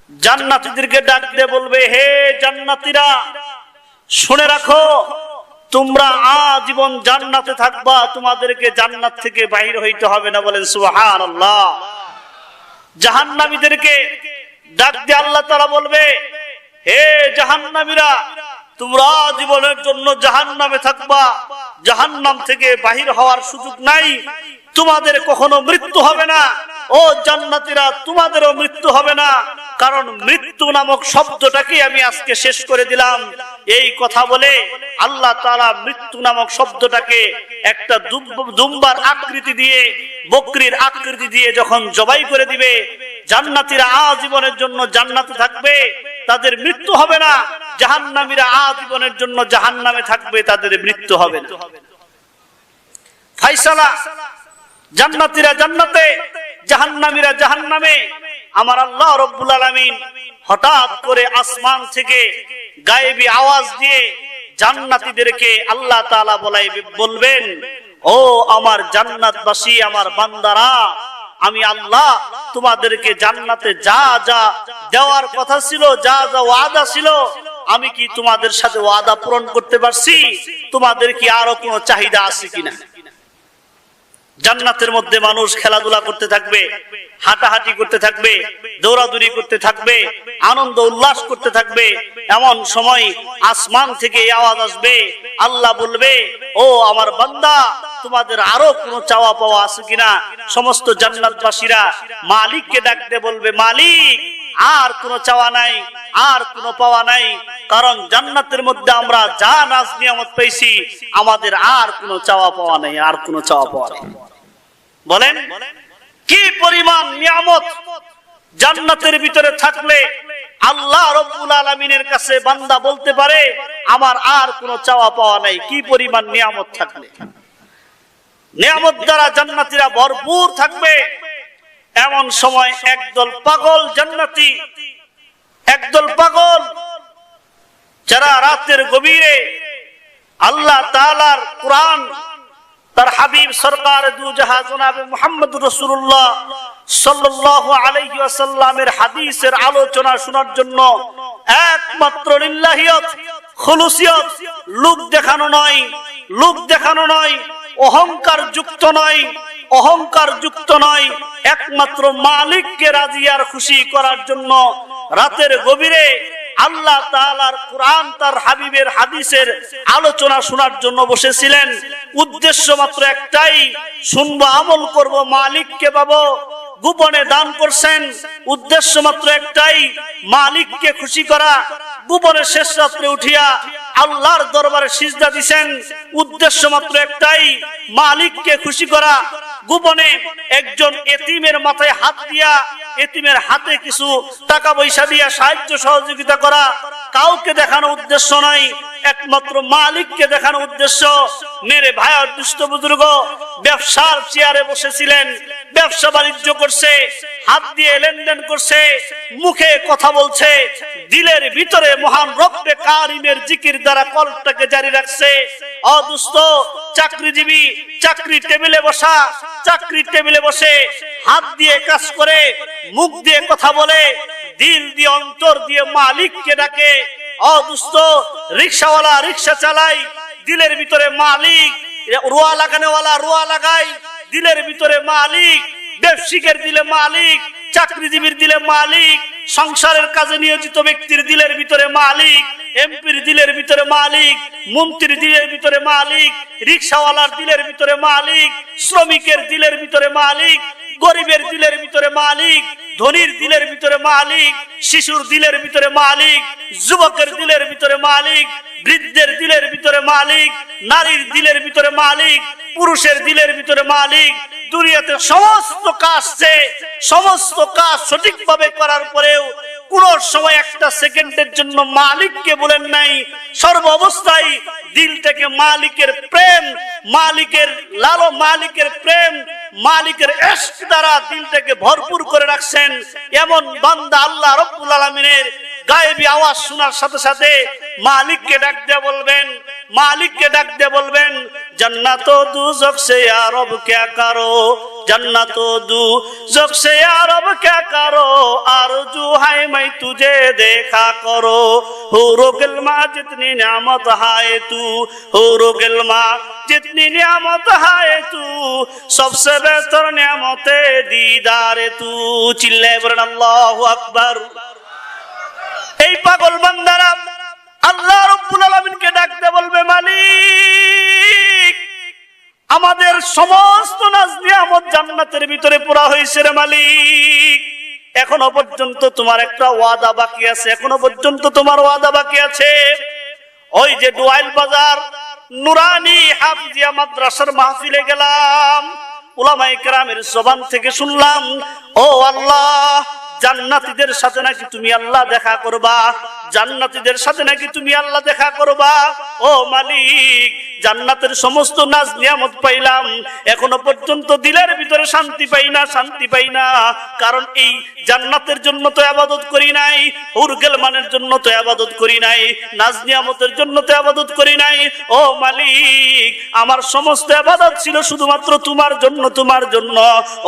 জান্নাতীদেরকে ডাক দিয়ে বলবে, হে জান্নাতীরা, শুনে রাখো, তোমরা আজীবন জান্নাতে থাকবা, তোমাদেরকে জান্নাত থেকে বাইর হইতে হবে না। বলেন সুবহানাল্লাহ। জাহান্নামীদেরকে ডাক দিয়ে আল্লাহ তাআলা বলবে, হে জাহান্নামীরা, তোমরা জীবনের জন্য জাহান্নামে থাকবা, জাহান্নাম থেকে বাহির হওয়ার সুযোগ নাই, তোমাদের কখনো মৃত্যু হবে না। ও জান্নাতীরা, তোমাদেরও মৃত্যু হবে না, কারণ মৃত্যু নামক শব্দটাকে আমি আজকে শেষ করে দিলাম। এই কথা বলে আল্লাহ তাআলা মৃত্যু নামক শব্দটাকে একটা দুম্বার আকৃতি দিয়ে, বকরির আকৃতি দিয়ে যখন জবাই করে দিবে, জান্নাতীরা আজীবনের জন্য জান্নাতে থাকবে, তাদের মৃত্যু হবে না। জাহান্নামীরা আজীবনের জন্য জাহান্নামে থাকবে, তাদের মৃত্যু হবে না। ফায়সালা, জান্নাতীরা জান্নাতে, জাহান্নামীরা জাহান্নামে। আমার আল্লাহ রাব্বুল আলামিন হঠাৎ করে আসমান থেকে গায়েবী আওয়াজ দিয়ে জান্নাতীদেরকে আল্লাহ তাআলা বলবেন, ও আমার জান্নাতবাসী, আমার বান্দারা, আমি আল্লাহ তোমাদেরকে জান্নাতে যা যা দেওয়ার কথা ছিল, যা যা ওয়াদা ছিল, আমি কি তোমাদের সাথে ওয়াদা পূরণ করতে পারছি? তোমাদের কি আরো কোনো চাহিদা আছে কিনা? জান্নাতের মধ্যে মানুষ খেলাধুলা করতে থাকবে, হাঁটাহাঁটি করতে থাকবে, দৌড়াদৌড়ি করতে থাকবে, আনন্দ উল্লাস করতে থাকবে। এমন সময় আসমান থেকে এই আওয়াজ আসবে, আল্লাহ বলবে, ও আমার বান্দা, তোমাদের আরো কোনো চাওয়া পাওয়া আছে কিনা? সমস্ত জান্নাতবাসীরা মালিককে ডাকতে বলবে, মালিক, আর কোনো চাওয়া নাই, আর কোনো পাওয়া নাই, কারণ জান্নাতের মধ্যে আমরা যা নাজ নিয়ামত পেয়েছি, আমাদের আর কোনো চাওয়া পাওয়া নাই, আর কোনো চাওয়া পাওয়া নাই। বলেন কি পরিমাণ নিয়ামত জান্নাতের ভিতরে থাকলে আল্লাহ রাব্বুল আলামিনের কাছে বান্দা বলতে পারে, আমার আর কোনো চাওয়া পাওয়া নাই। কি পরিমাণ নিয়ামত থাকলে, নিয়ামত দ্বারা জান্নাতীরা ভরপুর থাকবে। এমন সময় একদল পাগল জান্নাতি, একদল পাগল যারা রাতের গভীরে আল্লাহ তাআলার কুরআন, তার হাবিব সরকার দু জাহান জনাবে মুহাম্মদুর রাসূলুল্লাহ সাল্লাল্লাহু আলাইহি ওয়াসাল্লামের হাদিসের আলোচনা শোনার জন্য একমাত্র লিল্লাহিয়ত, খুলুসিয়ত, লোক দেখানো নয়, লোক দেখানো নয়, অহংকার যুক্ত নয়, অহংকার যুক্ত নয়, একমাত্র মালিককে রাজি আর খুশি করার জন্য রাতের গভীরে আল্লাহ তাআলার কুরআন, তার হাবিবের হাদিসের আলোচনা শোনার জন্য বসেছিলেন। উদ্দেশ্য মাত্র একটাই, শুনবো, আমল করব, মালিককে পাবো। গোপনে দান করছেন, উদ্দেশ্য মাত্র একটাই, মালিককে খুশি করা। গোপনে শেষ রাত্রে উঠিয়া আল্লাহর দরবারে সিজদা দিছেন, উদ্দেশ্য মাত্র একটাই, মালিককে খুশি করা। গোপনে একজন এতিমের মাথায় হাত দিয়া, এতিমের হাতে কিছু টাকা পয়সা দিয়া সাহায্য সহযোগিতা করা, কাউকে দেখানো উদ্দেশ্য নাই, একমাত্র মালিককে দেখানো উদ্দেশ্য। মেরে ভাইয়ের দুষ্ট বুজুর্গ ব্যবসার চেয়ারে বসেছিলেন, ব্যবসা বাণিজ্য করছে, হাত দিয়ে লেনদেন করছে, মুখে কথা বলছে, দিলের ভিতরে মহান রব্বে কারিমের জিকির দ্বারা কলটাকে জারি রাখছে। ও দুষ্ট চাকরিজীবী, চাকরি টেবিলে বসা, চাকরি টেবিলে বসে হাত দিয়ে কাজ করে, মুখ দিয়ে কথা বলে, দিল দিয়ে, অন্তর দিয়ে মালিককে ডাকে। ও দুষ্ট রিকশাওয়ালা রিকশা চালায়, দিলের ভিতরে মালিক, রোয়া লাগানোওয়ালা রোয়া লাগায়, দিলের ভিতরে মালিক, ব্যবসায়ীর দিলে মালিক, চাকরিজীবীর দিলে মালিক, সংসারের কাজে নিয়োজিত ব্যক্তির দিলের ভিতরে মালিক, এমপির দিলের ভিতরে মালিক, মন্ত্রীর দিলের ভিতরে মালিক, রিকশাওয়ালার দিলের ভিতরে মালিক, শ্রমিকের দিলের ভিতরে মালিক, গরিবের দিলের ভিতরে মালিক, ধনীর দিলের ভিতরে মালিক, শিশুর দিলের ভিতরে মালিক, যুবকের দিলের ভিতরে মালিক, বৃদ্ধের দিলের ভিতরে মালিক, নারীর দিলের ভিতরে মালিক, পুরুষের দিলের ভিতরে মালিক। দুনিয়াতে সমস্ত কাজে, সমস্ত কাজ সঠিকভাবে করার পরেও কোন সময় একটা সেকেন্ডের জন্য মালিককে বলেন নাই। সর্ব অবস্থায় দিল থেকে মালিকের প্রেম, মালিকের লালো, মালিকের প্রেম, মালিকের ইশক দ্বারা দিলটাকে ভরপুর করে রাখছেন। এমন বান্দা আল্লাহ রাব্বুল আলামিনের গায়েবী আওয়াজ শোনার সাথে সাথে মালিককে ডাক দিয়ে বলবেন, মালিককে ডাক দিয়ে বলবেন, जन्नत दोज़ख से या रब क्या करो, जन्नत दोज़ख से या रब क्या करो, आरज़ू है मैं तुझे देखा करो। हूरो गिल्मा जितनी नियामत है तू, हूरो गिल्मा जितनी नियामत है तू, सबसे बेहतर नियामते दीदार तू। चिल्लाए बोलें अल्लाहु अकबर। এই পাগল বান্দারা আল্লাহ রাব্বুল আলামিনকে ডাকতে বলবে, মালিক আমাদের সমস্ত নাজ নিয়ামত জান্নাতের ভিতরে পুরা হয়েছে রে মালিক, এখনো পর্যন্ত তোমার একটা ওয়াদা বাকি আছে, এখনো পর্যন্ত তোমার ওয়াদা বাকি আছে। ওই যে ডোয়াইল বাজার নুরানি হাফিজিয়া মাদ্রাসার মাহফিলে গেলাম, উলামায়ে কেরামের জবান থেকে শুনলাম, ও আল্লাহ জান্নাতীদের সাথে নাকি তুমি আল্লাহ দেখা করবা, জান্নাতীদের সাথে নাকি তুমি আল্লাহ দেখা করবা। ও মালিক জান্নাতের সমস্ত নাজ নিয়ামত পাইলাম, এখনো পর্যন্ত দিলের ভিতরে শান্তি পাই না, শান্তি পাই না। কারণ এই জান্নাতের জন্য তো ইবাদত করি নাই, হুরগেলমানের জন্য তো ইবাদত করি নাই, নাজ নিয়ামতের জন্য তো ইবাদত করি নাই। ও মালিক আমার সমস্ত ইবাদত ছিল শুধুমাত্র তোমার জন্য, তোমার জন্য।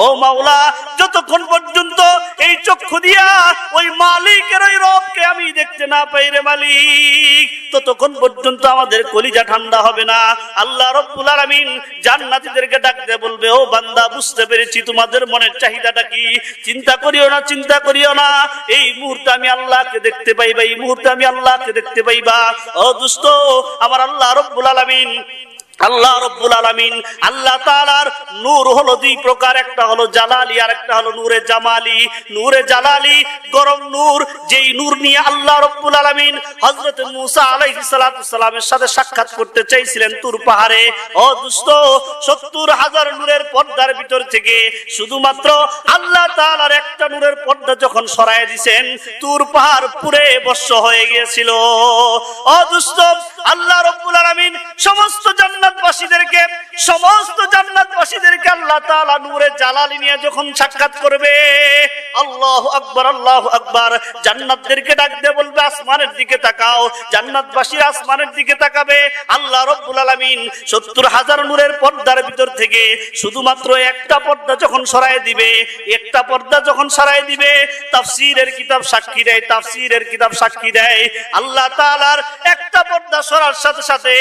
ও মাওলা যতক্ষণ পর্যন্ত এই চক্ষু দিয়া ওই মালিকের ওই রবকে আমি দেখতে না পাই রে মালিক, ততক্ষণ পর্যন্ত আমাদের কলিজা ঠান্ডা হবে না। আল্লাহ রাব্বুল আলামিন জান্নাতীদেরকে ডাকতে বলবে, ও বান্দা বুঝতে পেরেছি তোমাদের মনের চাহিদাটা কি, চিন্তা করিও না, চিন্তা করিও না, এই মুহূর্তে আমি আল্লাহকে দেখতে পাইবা, এই মুহূর্তে আমি আল্লাহকে দেখতে পাইবা। ও দোস্ত আমার আল্লাহ রাব্বুল আলামিন, আল্লাহ রাব্বুল আলামিন আল্লাহ তাআলার নূর হলো দুই প্রকার, একটা হলো জালালি আর একটা হলো নূরে জামালি। নূরে জালালি গরম নূর, যেই নূর নিয়ে আল্লাহ রাব্বুল আলামিন হযরত মূসা আলাইহিস সালাতু সালামের সাথে সাক্ষাৎ করতে চাইছিলেন তুর পাহাড়ে। ও দোস্ত ৭০,০০০ নূরের পর্দার ভিতর থেকে শুধুমাত্র আল্লাহ তাআলার একটা নূরের পর্দা যখন সরায় দিবেন, তুর পাহাড় পুরে বর্ষ হয়ে গিয়েছিল। ও দোস্ত আল্লাহ রাব্বুল আলামিন সমস্ত জান্নাতবাসীদেরকে আল্লাহ তাআলা নূরে জালালি নিয়ে যখন সাক্ষাৎ করবে, আল্লাহু আকবার, আল্লাহু আকবার, জান্নাতদেরকে ডাক দিয়ে বলবে আসমানের দিকে তাকাও, জান্নাতবাসীরা আসমানের দিকে তাকাবে। আল্লাহ রাব্বুল আলামিন ৭০,০০০ নূরের পর্দার ভিতর থেকে শুধুমাত্র একটা পর্দা যখন সরায় দিবে, একটা পর্দা যখন সরায় দিবে, তাফসীরের কিতাব সাক্ষী দেয়, তাফসীরের কিতাব সাক্ষী দেয়, আল্লাহ তাআলার একটা পর্দা সরার সাথে সাথে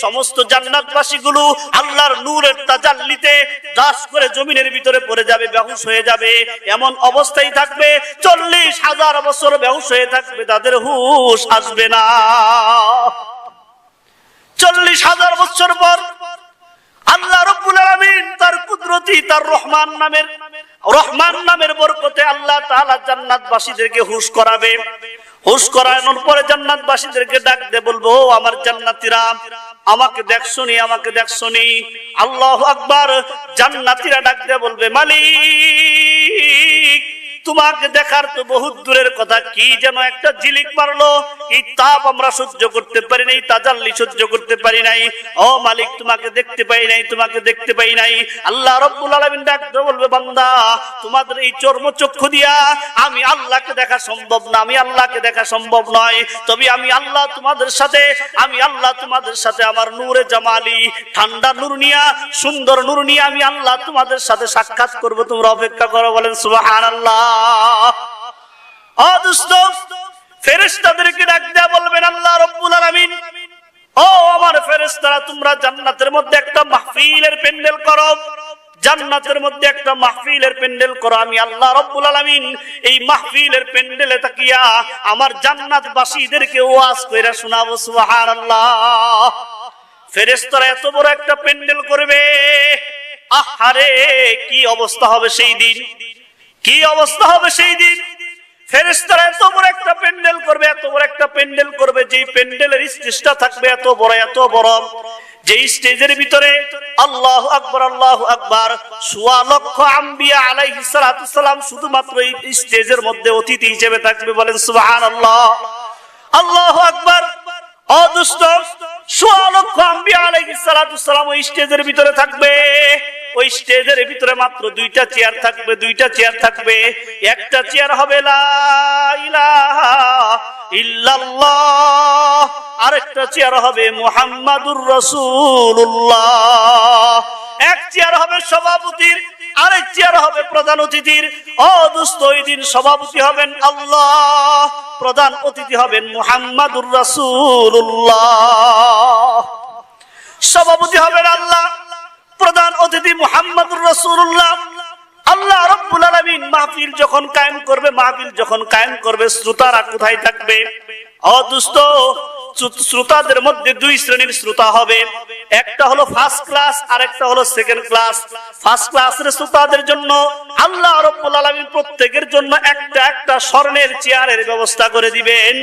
সমস্ত জান্নাতবাসীগুলো আল্লাহর নূরের তাজাল্লিতে দাস করে জমিনের ভিতরে পড়ে যাবে, বেহুশ হয়ে যাবে। এমন অবস্থায় থাকবে ৪০,০০০ বছর বেহুশ হয়ে থাকবে, তাদের হুশ আসবে না। ৪০,০০০ বছর পর আল্লাহ রাব্বুল আলামিন তার কুদরতি, তার রহমান নামের বরকতে আল্লাহ তাআলা জান্নাতবাসীদেরকে হুশ করাবে। হুশ করানোর পরে জান্নাতবাসীদেরকে ডাক দিয়ে বলবো, ও আমার জান্নাতীরা আমাকে দেখছনি, আমাকে দেখছনি। আল্লাহু আকবার। জান্নাতীরা ডাক দিয়ে বলবে, মালিক তোমাকে দেখার তো বহুত দূরের কথা, কি যেন একটা ঝিলিক মারলো, এই তাপ আমরা সহ্য করতে পারি নাই, তাজাল্লি সহ্য করতে পারি নাই। ও মালিক তোমাকে দেখতে পাই নাই, তোমাকে দেখতে পাই নাই। আল্লাহ রাব্বুল আলামিন ডাকতে বলবে, বান্দা তোমাদের এই চর্মচক্ষু দিয়া আমি আল্লাহকে দেখা সম্ভব না, আমি আল্লাহকে দেখা সম্ভব নয়, তবে আমি আল্লাহ তোমাদের সাথে আমার নূরে জামালি, ঠান্ডা নূর নিয়া, সুন্দর নূর নিয়ে আমি আল্লাহ তোমাদের সাথে সাক্ষাৎ করব, তোমরা অপেক্ষা করো। বলেন সুবহানাল্লাহ। ফেরেশতাদেরকে ডাক দেয়া বলবেন আল্লাহ রাব্বুল আলামিন, ও আমার ফেরেশতারা তোমরা জান্নাতের মধ্যে একটা মাহফিলের প্যান্ডেল করো, জান্নাতের মধ্যে একটা মাহফিলের প্যান্ডেল করো। আমি আল্লাহ রাব্বুল আলামিন এই মাহফিলের প্যান্ডেলে তাকিয়া আমার জান্নাতবাসীদেরকে ওয়াজ কইরা শোনাবো। সুবহানাল্লাহ। ফেরেশতারা এত বড় একটা প্যান্ডেল করবে, আহারে কি অবস্থা হবে সেই দিন, কি অবস্থা হবে সেই দিন। ফেরেশতারা এত বড় একটা প্যান্ডেল করবে, এত বড় একটা প্যান্ডেল করবে, যেই প্যান্ডেলের স্টেজটা থাকবে এত বড়, এত বড়, যেই স্টেজের ভিতরে আল্লাহু আকবার, আল্লাহু আকবার, ১৬ লক্ষ আম্বিয়া আলাইহিস সালাতু সালাম শুধুমাত্র এই স্টেজের মধ্যে অতিথি হিসেবে থাকবে। বলেন সুবহানাল্লাহ, আল্লাহু আকবার। ও দোস্ত ১৬ লক্ষ আম্বিয়া আলাইহিস সালাতু সালাম ওই স্টেজের ভিতরে থাকবে। ওই স্টেজের ভিতরে মাত্র দুইটা চেয়ার থাকবে, দুইটা চেয়ার থাকবে। একটা চেয়ার হবে লা ইলাহা ইল্লাল্লাহ, আরেকটা চেয়ার হবে মুহাম্মাদুর রাসূলুল্লাহ। এক চেয়ার হবে সভাপতির, আরেক চেয়ার হবে প্রধান অতিথির। ও দোস্ত, ওই দিন সভাপতি হবেন আল্লাহ, প্রধান অতিথি হবেন মুহাম্মাদুর রাসূলুল্লাহ। সভাপতি হবেন আল্লাহ, প্রধান অতিথি মুহাম্মাদুর রাসূলুল্লাহ। আল্লাহ রাব্বুল আলামিন মাহফিল যখন কায়েম করবে, শ্রোতারা কোথায় থাকবে? ও দোস্ত, শ্রোতাদের মধ্যে দুই শ্রেণীর শ্রোতা হবে। একটা হলো ফার্স্ট ক্লাস, আর একটা হলো সেকেন্ড ক্লাস। ফার্স্ট ক্লাসের শ্রোতাদের জন্য আল্লাহ রাব্বুল আলামিন প্রত্যেকের জন্য একটা একটা স্বর্ণের চেয়ারের ব্যবস্থা করে দিবেন।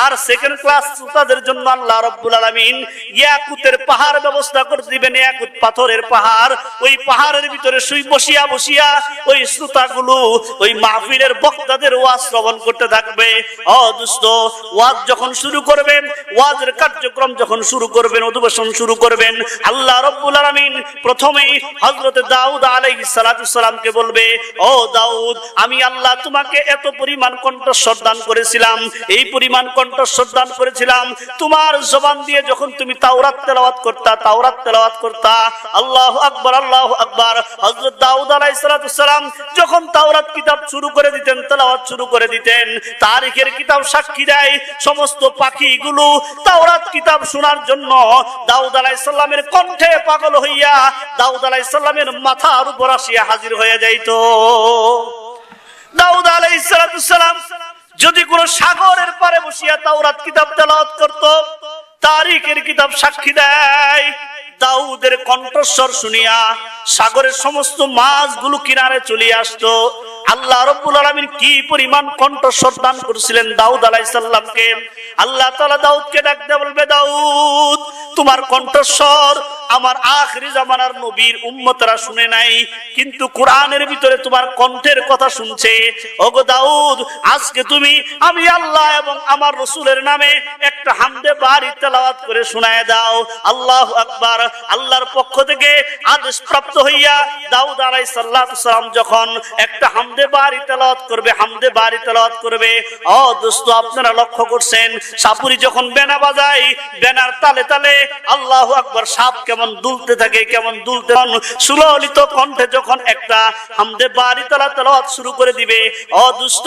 আর সেকেন্ড ক্লাস শ্রোতাদের জন্য আল্লাহ রাব্বুল আলামিন ইয়াকুতের পাহাড় ব্যবস্থা করে দিবেন, ইয়াকুত পাথরের পাহাড়। ওই পাহাড়ের ভিতরে বসিয়া ওই শ্রোতাগুলো ওই মাহফিলের বক্তাদের ওয়াজ শ্রবণ করতে থাকবে। ও দোস্ত, ওয়াজ যখন শুরু করবেন, ওয়াজের কার্যক্রম যখন শুরু করবেন, অধিবেশন শুরু করবেন, আল্লাহ রাব্বুল আলামিন প্রথমেই হযরত দাউদ আলাইহিস সালাতু সালামকে বলবে, ও দাউদ, আমি আল্লাহ তোমাকে এত পরিমাণ কণ্ঠস্বর দান করেছিলাম, এই পরিমাণ কণ্ঠস্বর দান করেছিলাম, তোমার জবান দিয়ে যখন তুমি তাওরাত তেলাওয়াত করতা। আল্লাহু আকবার, আল্লাহু আকবার। হযরত দাউদ আলাইহিস সালাতু সালাম যখন তাওরাত কিতাব শুরু করে দিতেন, তেলাওয়াত শুরু করে দিতেন, তারিখের কিতাব সাক্ষী দেয় সমস্ত পাখিগুলো তাওরাত কিতাব শোনার জন্য দাউদ আলাইহিস সালামের কণ্ঠে পাগল হইয়া দাউদ আলাইহিস সালামের মাথার উপর আসিয়া হাজির হয়ে যাইত। দাউদ আলাইহিস সালাম যদি কোন সাগরের পারে বসিয়া তাওরাত কিতাব তেলাওয়াত করত, তারিখের কিতাব সাক্ষী দেয় দাউদের কণ্ঠস্বর শুনিয়া সাগরের সমস্ত মাছগুলো কিনারে চলে আসতো। আল্লাহ রাব্বুল আলামিন কি পরিমাণ কণ্ঠস্বর দান করেছিলেন দাউদ আলাইহিস সালামকে। আল্লাহ তাআলা দাউদকে ডাক দিয়ে বলবে, দাউদ, তোমার কণ্ঠস্বর আমার আখিরি জামানার নবীর উম্মতরা শুনে নাই, কিন্তু কোরআনের ভিতরে তোমার কণ্ঠের কথা শুনছে। ওগো দাউদ, আজকে তুমি আমি আল্লাহ এবং আমার রাসূলের নামে একটা হামদে বারি তেলাওয়াত করে শোনায় দাও। আল্লাহু আকবার। আল্লাহর পক্ষ থেকে আদেশ প্রাপ্ত হইয়া দাউদ আলাইহিস সালাম যখন একটা হামদে বারি তেলাওয়াত করবে, ও দোস্ত, আপনারা লক্ষ্য করছেন সাপুরি যখন বেনা বাজায়, বেনার তালে তালে আল্লাহু আকবার সাপ কেমন দুলতে থাকে, সুললিত কণ্ঠে যখন একটা হামদে বারি তেলাওয়াত শুরু করে দিবে, ও দোস্ত,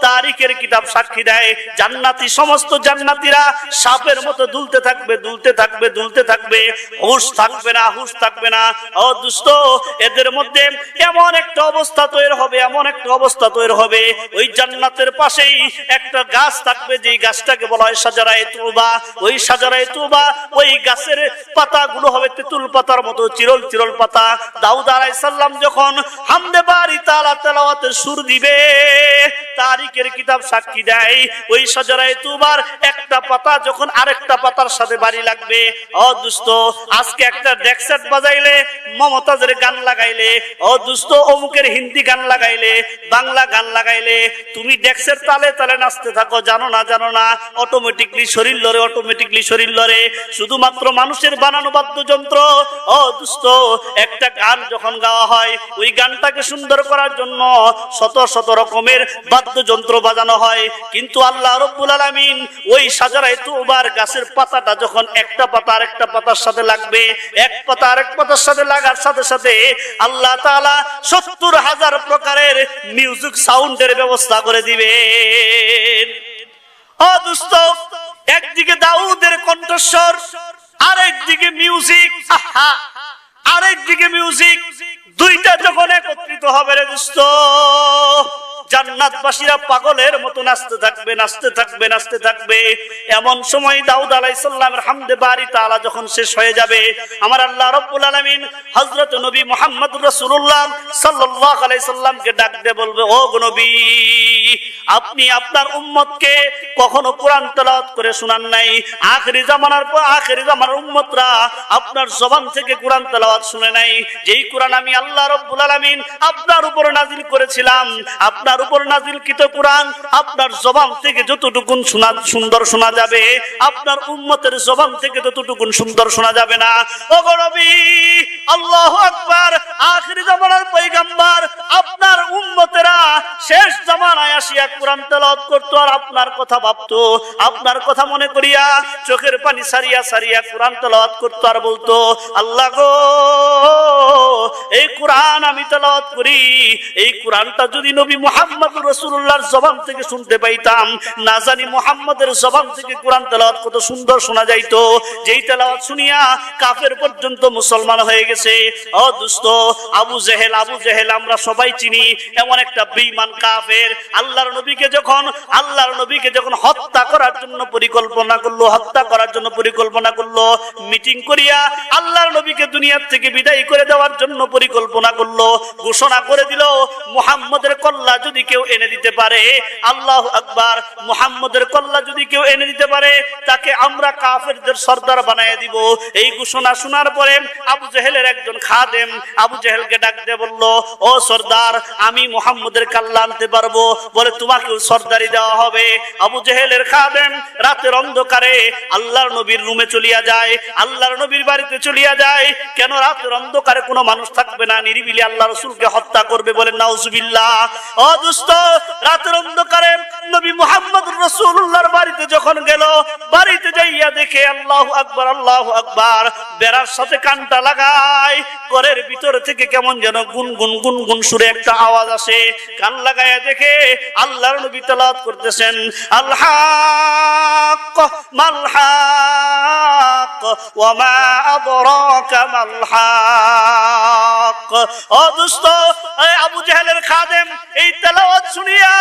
তারিখের কিতাব সাক্ষী দেয় জান্নাতি সমস্ত জান্নাতীরা সাপের মতো দুলতে থাকবে, হুঁশ থাকবে না। ও দোস্ত, এদের মধ্যে এমন একটা অবস্থা তৈরি হবে, ওই জান্নাতের পাশেই একটা গাছ থাকবে, যেই গাছটাকে বলা হয় শাজারায়ে তুবা। ওই শাজারায়ে তুবা, ওই গাছের পাতাগুলো হবে তেঁতুল পাতার মতো চিরল পাতা। দাউদ আলাইহিস সালাম যখন হামদে বারি তাআলা তেলাওয়াতের সুর দিবে, তারিখের কিতাব সাক্ষী দেয় ওই শাজারায়ে তুবার একটা পাতা যখন আরেকটা পাতার সাথে বাড়ি লাগবে। ও দোস্ত, আজকে একটা ডেক্সেট বাজাইলে, মমতাজের গান লাগাইলে, ও দোস্ত, অমুকের হিন্দি গান লাগাইলে, বাংলা গান লাগাইলে, তুমি ডেক্সের তালে তালে নাচতে থাকো, জানো না, অটোমেটিকলি শরীর লড়ে। শুধুমাত্র মানুষের বানানো বাদ্যযন্ত্র। ও দোস্ত, একটা গান যখন গাওয়া হয়, ওই গানটাকে সুন্দর করার জন্য শত রকমের বাদ্যযন্ত্র বাজানো হয়, কিন্তু আল্লাহ রাব্বুল আলামিন ওই শাজারায়ে তুবার গাছের পাতাটা যখন একটা পাতা আরেকটা পাতার সাথে লাগবে, এক পাতা আরেক পাতার সাথে লাগার সাথে সাথে আল্লাহ তাআলা ৭০,০০০ প্রকারের মিউজিক সাউন্ডের ব্যবস্থা করে দিবেন। ও দোস্ত, একদিকে দাউদের কণ্ঠস্বর, আরেকদিকে মিউজিক, দুইটা যখন একত্রিত হবে রে দোস্ত, জান্নাতবাসীরা পাগলের মতো নাচতে থাকবে। এমন সময় দাউদ আলাইহিস সালামের হামদে বারি তাআলা যখন শেষ হয়ে যাবে, আমার আল্লাহ রাব্বুল আলামিন হযরত নবী মুহাম্মদুর রাসূলুল্লাহ সাল্লাল্লাহু আলাইহি সাল্লামকে ডাক দিয়ে বলবে, ও গো নবী, আপনি আপনার উম্মতকে কখনো কোরআন তেলাওয়াত করে শোনান নাই। আখিরি জামানার উম্মতরা আপনার জবান থেকে কোরআন তেলাওয়াত শুনে নাই। যেই কোরআন আমি আল্লাহ রাব্বুল আলামিন আপনার উপর নাযিল করেছিলাম, আপনার উপর নাজিলকৃত কোরআন আপনার জবান থেকে যতটুকুন সুন্দর শোনা যাবে, আপনার উম্মতের জবান থেকে ততটুকুন সুন্দর শোনা যাবে না। ওগো নবী, আল্লাহু আকবার, আখিরি জামানার পয়গম্বর, আপনার উম্মতেরা শেষ জামানায় আসিয়া কোরআন তেলাওয়াত করতো আর আপনার কথা ভাবতো, আপনার কথা মনে করিয়া চোখের পানি সারিয়া সারিয়া কোরআন তেলাওয়াত করতো আর বলতো, আল্লাহ গো, এই কোরআন আমি তেলাওয়াত করি, এই কোরআনটা যদি নবী মুহাম্মদুর রাসূলুল্লাহর জবান থেকে শুনতে পাইতাম, না জানি মুহাম্মদের জবান থেকে কোরআন তেলাওয়াত কত সুন্দর শোনা যাইতো, যেই তেলাওয়াত শুনিয়া কাফের পর্যন্ত মুসলমান হয়ে গেছে। ও দোস্ত, আবু জেহেল আমরা সবাই চিনি, এমন একটা বেঈমান কাফের। আল্লাহর নবীকে যখন হত্যা করার জন্য পরিকল্পনা করলো, মিটিং করিয়া আল্লাহর নবীকে দুনিয়ার থেকে বিদায় করে দেওয়ার জন্য পরিকল্পনা করলো, ঘোষণা করে দিল, মুহাম্মদের কল্লা যদি কেউ এনে দিতে পারে, আল্লাহু আকবার, মুহাম্মদের কল্লা যদি কেউ এনে দিতে পারে, তাকে আমরা কাফেরদের সর্দার বানায় দিব। এই ঘোষণা শোনার পরে আবু জেহেলের একজন খাদেম আবু জেহেলকে ডাক দিয়ে বলল, ও সর্দার, আমি মুহাম্মদের কল্লা আনতে পারবো। বলে, তোমাকেও সর্দারি দেওয়া হবে। আবু জেহেলের খাদেম রাতের অন্ধকারে আল্লাহর নবীর রুমে চলিয়া যায়, আল্লাহর নবীর বাড়িতে চলিয়া যায়। কেন? রাতের অন্ধকারে কোনো মানুষ থাকবে না, নিরিবিলি আল্লাহ রাসূলকে হত্যা করবে। বলে, নাউজুবিল্লাহ। ও দোস্ত, রাতের অন্ধকারে নবী মুহাম্মদুর রাসূলুল্লাহর বাড়িতে যখন গেল, বাড়িতে যাইয়া দেখে আল্লাহু আকবার, আল্লাহু আকবার, বেড়ার সাথে কানটা লাগায়, ঘরের ভিতর থেকে কেমন যেন গুনগুন গুনগুন সুরে একটা আওয়াজ আসে। কান লাগায়া দেখে আল্লাহর নবী তেলাওয়াত করতেছেন, আল হাক মাল হাক ওয়া মা আদরাকা মাল হাক। ও দোস্ত, আবু জেহেলের খাদেম এই তেলাওয়াত শুনিয়া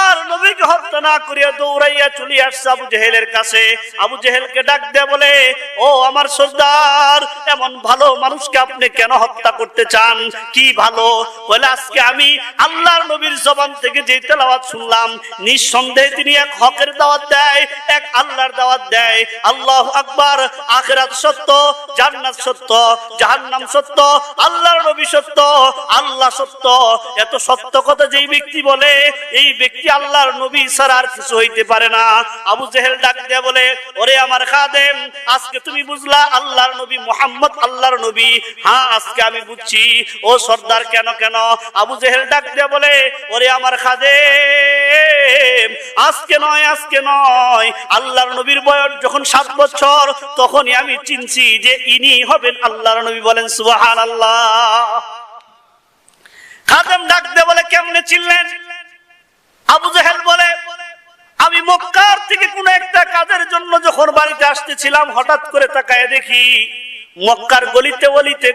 আর নবীকে হত্যা না করিয়া দৌড়াইয়া চলে আসছে আবু জেহেলের কাছে। আবু জেহেলকে ডাক দেয়া বলে, ও আমার সর্দার, এমন ভালো মানুষকে আপনি কেন হত্যা করতে চান? কি ভালো? বলে, আজকে আমি আল্লাহর নবীর জবান থেকে যে তেলাওয়াত শুনলাম, নিঃসন্দেহে তিনি এক হকের দাওয়াত দেয়, এক আল্লাহর দাওয়াত দেয়। আল্লাহু আকবার, আখিরাত সত্য, জান্নাত সত্য, জাহান্নাম সত্য, আল্লাহর নবী সত্য, আল্লাহ সত্য। এত সত্য কথা যেই ব্যক্তি বলে, এই ব্যক্তি আল্লাহর নবী ছাড়া আর কিছু হইতে পারে না। আবু জেহেল ডাক দিয়া বলে, ওরে আমার খাদেম, আজকে তুমি বুঝলা আল্লাহর নবী মুহাম্মদ আল্লাহর নবী? হ্যাঁ, আজকে আমি বুঝছি। ও সর্দার, কেন কেন? আবু জেহেল ডাক দিয়া বলে, ওরে আমার খাদেম, আজকে নয়, আল্লাহর নবীর বয়স যখন 7 বছর, তখনই আমি চিনছি যে ইনি হবেন আল্লাহর নবী। বলেন সুবহানাল্লাহ। খাদেম ডাক দিয়ে বলে, কেমনে চিনলেন? আবু জেহেল বলে, আমি মক্কার থেকে কোন একটা কাজের জন্য যখন বাড়িতে আসতেছিলাম, হঠাৎ করে তাকায় দেখি মক্কার গলিতে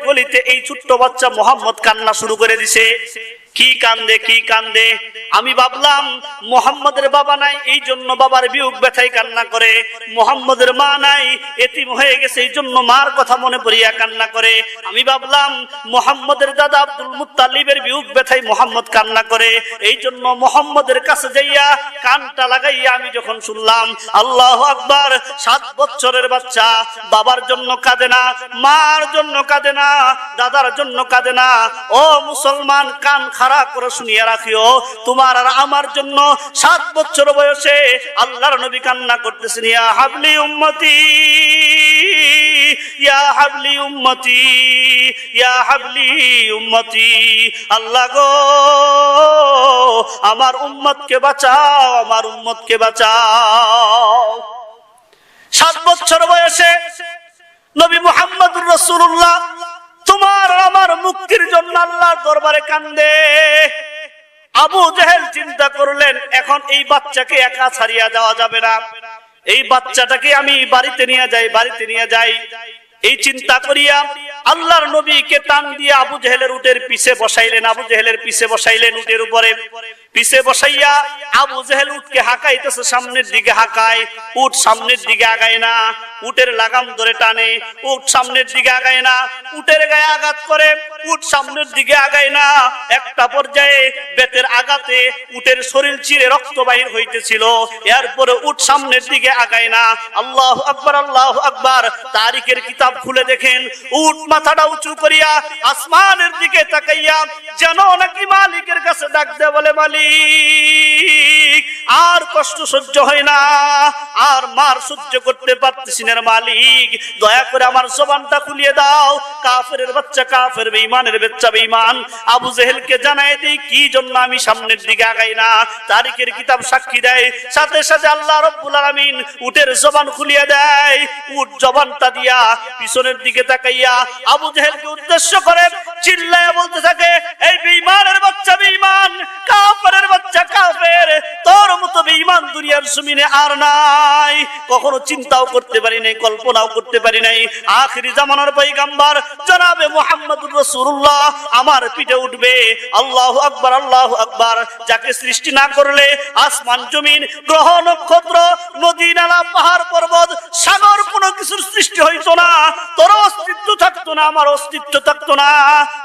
গলিতে এই ছোট্ট বাচ্চা মুহাম্মদ কান্না শুরু করে দিছে। কি কান্দে? আমি ভাবলাম মুহাম্মদের বাবা নাই, এই জন্য বাবার বিয়োগ ব্যথায় কান্না করে। মুহাম্মদের মা নাই, এতিম হয়ে গেছে, এই জন্য মার কথা মনে পড়িয়া কান্না করে। আমি ভাবলাম মুহাম্মদের দাদা আব্দুল মুত্তালিবের বিয়োগ ব্যথায় মুহাম্মদ কান্না করে, এই জন্য মুহাম্মদের কাছে যাইয়া কানটা লাগাইয়া আমি যখন শুনলাম আল্লাহু আকবার, 7 বছরের বাচ্চা বাবার জন্য কাঁদে না, মার জন্য কাঁদে না, দাদার জন্য কাঁদে না। ও মুসলমান, কান খাড়া করে শুনিয়া রাখিও, তোমার আর আমার জন্য 7 বছর বয়সে আল্লাহর নবী কান্না করতেছেন, ইয়া হাবলি উম্মতি, ইয়া হাবলি উম্মতি, ইয়া হাবলি উম্মতি। আল্লাহ গো, আমার উম্মতকে বাঁচাও, আমার উম্মতকে বাঁচাও। 7 বছর বয়সে নবী মুহাম্মদুর রাসূলুল্লাহ তোমার আমার মুক্তির জন্য আল্লাহর দরবারে কান্দে। আবু জেহেল চিন্তা করলেন, এখন এই বাচ্চাকে একা ছাড়িয়া যাওয়া যাবে না, এই বাচ্চাটাকে আমি বাড়িতে নিয়ে যাই। এই চিন্তা করিয়া আল্লাহর নবীকে টান দিয়ে আবু জেহেলের উটের পিছে বসাইলেন, উটের উপরে পিছে বসাইয়া আবু জেহেল উটকে হাঁকাইতেছে, সামনের দিকে হাঁকায়, উট সামনের দিকে আগায় না, উটের লাগাম ধরে টানে, উট সামনের দিকে আগায় না, উটের গায়ে আঘাত করে, উট সামনের দিকে আগায় না। একটা পর্যায়ে বেতের আঘাতে উটের শরীর চিরে রক্ত বাহির হইতেছিল, এরপরে উট সামনের দিকে আগায় না। আল্লাহু আকবার, আল্লাহু আকবার। তারিখের কিতাব খুলে দেখেন, উট মাথাটা উঁচু করিয়া আসমানের দিকে তাকাইয়া যেন নাকি মালিকের কাছে ডাক দেয়, বলে, মালিক মালিক আর কষ্ট সহ্য হয় না, আর মার সহ্য করতে পারতেছি না মালিক, দয়া করে আমার জবানটা খুলিয়ে দাও। কাফেরের বাচ্চা কাফের, বেঈমানের বাচ্চা বেঈমান আবু জেহেলকে জানাই দেই কি জন্য আমি সামনের দিকে আগাই না। তারিখের কিতাব সাক্ষী দেয়, সাথে সাথে আল্লাহ রাব্বুল আলামিন উটের জবান খুলিয়ে দেয়। উট জবানটা দিয়া পিছনের দিকে তাকাইয়া আবু জেহেলকে উদ্দেশ্য করে চিল্লায়া বলতে থাকে, এই বেঈমানের বাচ্চা বেঈমান, কাফেরের বাচ্চা কাফের, তোর মতো বেঈমান দুনিয়ার জমিনে আর নাই। কখনো চিন্তাও করতে পারি নাই, কল্পনাও করতে পারি নাই আখিরি জামানার পয়গম্বর জনাবে মুহাম্মদুর রাসূলুল্লাহ আমার পিঠে উঠবে। আল্লাহু আকবার, আল্লাহু আকবার। যাকে সৃষ্টি না করলে আসমান জমিন গ্রহ নক্ষত্র নদী নালা পাহাড় পর্বত সাগর কোনো কিছুর সৃষ্টি হইতো না, তোর অস্তিত্ব থাকতো না, আমার অস্তিত্ব থাকতো না।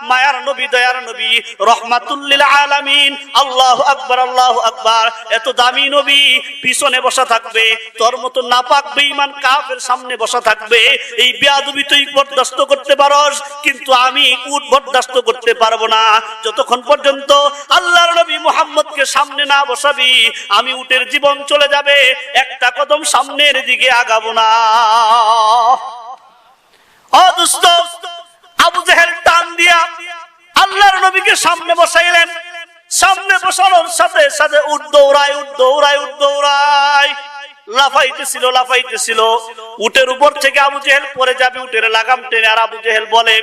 মায়ার নবী, দয়ার নবী, রহমাতুল লিল আলামিন, আল্লাহু আকবার, আল্লাহু আকবার। এত দামি নবী পিছনে বসা থাকবে, তোর মতো নাপাক বেঈমান কাফের সামনে বসা থাকবে। এই বেয়াদবি তুই বরদাস্ত করতে পারস, কিন্তু আমি উট বরদাস্ত করতে পারবো না। যতক্ষণ পর্যন্ত আল্লাহর নবী মুহাম্মদকে সামনে না বসাবি, আমি উটের জীবন চলে যাবে, একটা কদম সামনের দিকে আগাবো না। ও দোস্ত, আবু জেহেল টান দিয়া আল্লাহর নবীকে সামনে বসাইলেন। সামনে বসানোর সাথে সাথে উট দৌড়ায়, উট দৌড়ায়, উট দৌড়ায়, লাফাইতেছিল, লাফাইতেছিল। উটের উপর থেকে আবু জেহেল পড়ে যাবে, উটের লাগাম টেনে। আর আবু জেহেল বলে,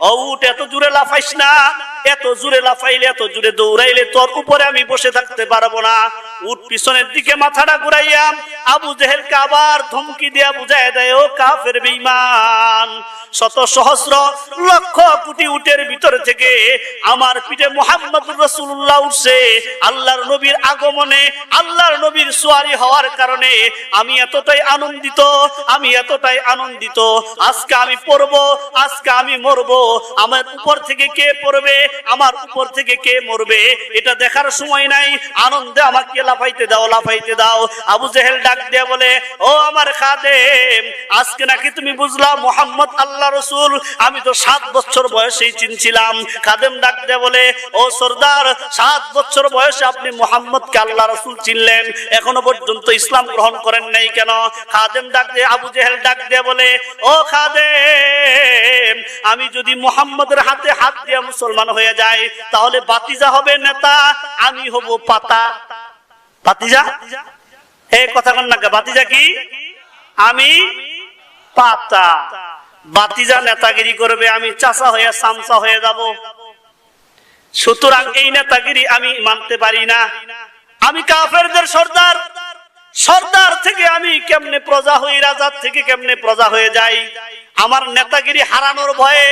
ও উট, এত জোরে লাফাইস না, এত জোরে লাফাইলে, এত জোরে দৌড়াইলে তোর উপরে আমি বসে থাকতে পারবো না। উট পিছনের দিকে মাথাটা ঘুরাইয়া আবু জেহেলকে আবার ধমকি দিয়া বুঝায় দেয়, ও কাফের বেঈমান, শত সহস্র লক্ষ কোটি উটের ভিতর থেকে আমার পিঠে মুহাম্মদুর রাসূলুল্লাহ উঠছে। আল্লাহর নবীর আগমনে, আল্লাহর নবীর সুয়ারি হওয়ার কারণে আমি এতটাই আনন্দিত, আমি এতটাই আনন্দিত। আজকে আমি পড়বো, আজকে আমি মরবো। আমার উপর থেকে কে পড়বে, আমার উপর থেকে কে মরবে, এটা দেখার সময় নাই। আনন্দে আমাকে লাফাইতে দাও, লাফাইতে দাও। আবু জেহেল ডাক দিয়ে বলে, ও আমার খাদেম, আজকে নাকি তুমি বুঝলা মুহাম্মদ আল্লাহ রাসূল? আমি তো 7 বছর বয়সেই চিনছিলাম। খাদেম ডাক দিয়ে বলে, ও সরদার, 7 বছর বয়সে আপনি মুহাম্মদকে আল্লাহ রাসূল চিনলেন, এখনো পর্যন্ত ইসলাম গ্রহণ করেন নাই কেন? খাদেম ডাক দিয়ে, আবু জেহেল ডাক দিয়ে বলে, ও খাদেম, আমি যদি মুহাম্মদের হাতে হাত দিয়ে মুসলমান হয়ে যাই, তাহলে বাতিজা হবে নেতা, আমি হব পাতা। বাতিজা, এই কথা কন না, বাতিজা কি? আমি পাতা। বাতিজা নেতাগিরি করবে, আমি চাচা হয়ে সামসা হয়ে যাব। সুতরাং এই নেতাগিরি আমি মানতে পারি না। আমি কাফেরদের সর্দার, সর্দার থেকে আমি কেমনে প্রজা হই, রাজার থেকে কেমনে প্রজা হয়ে যাই? আমার নেতাগিরি হারানোর ভয়ে,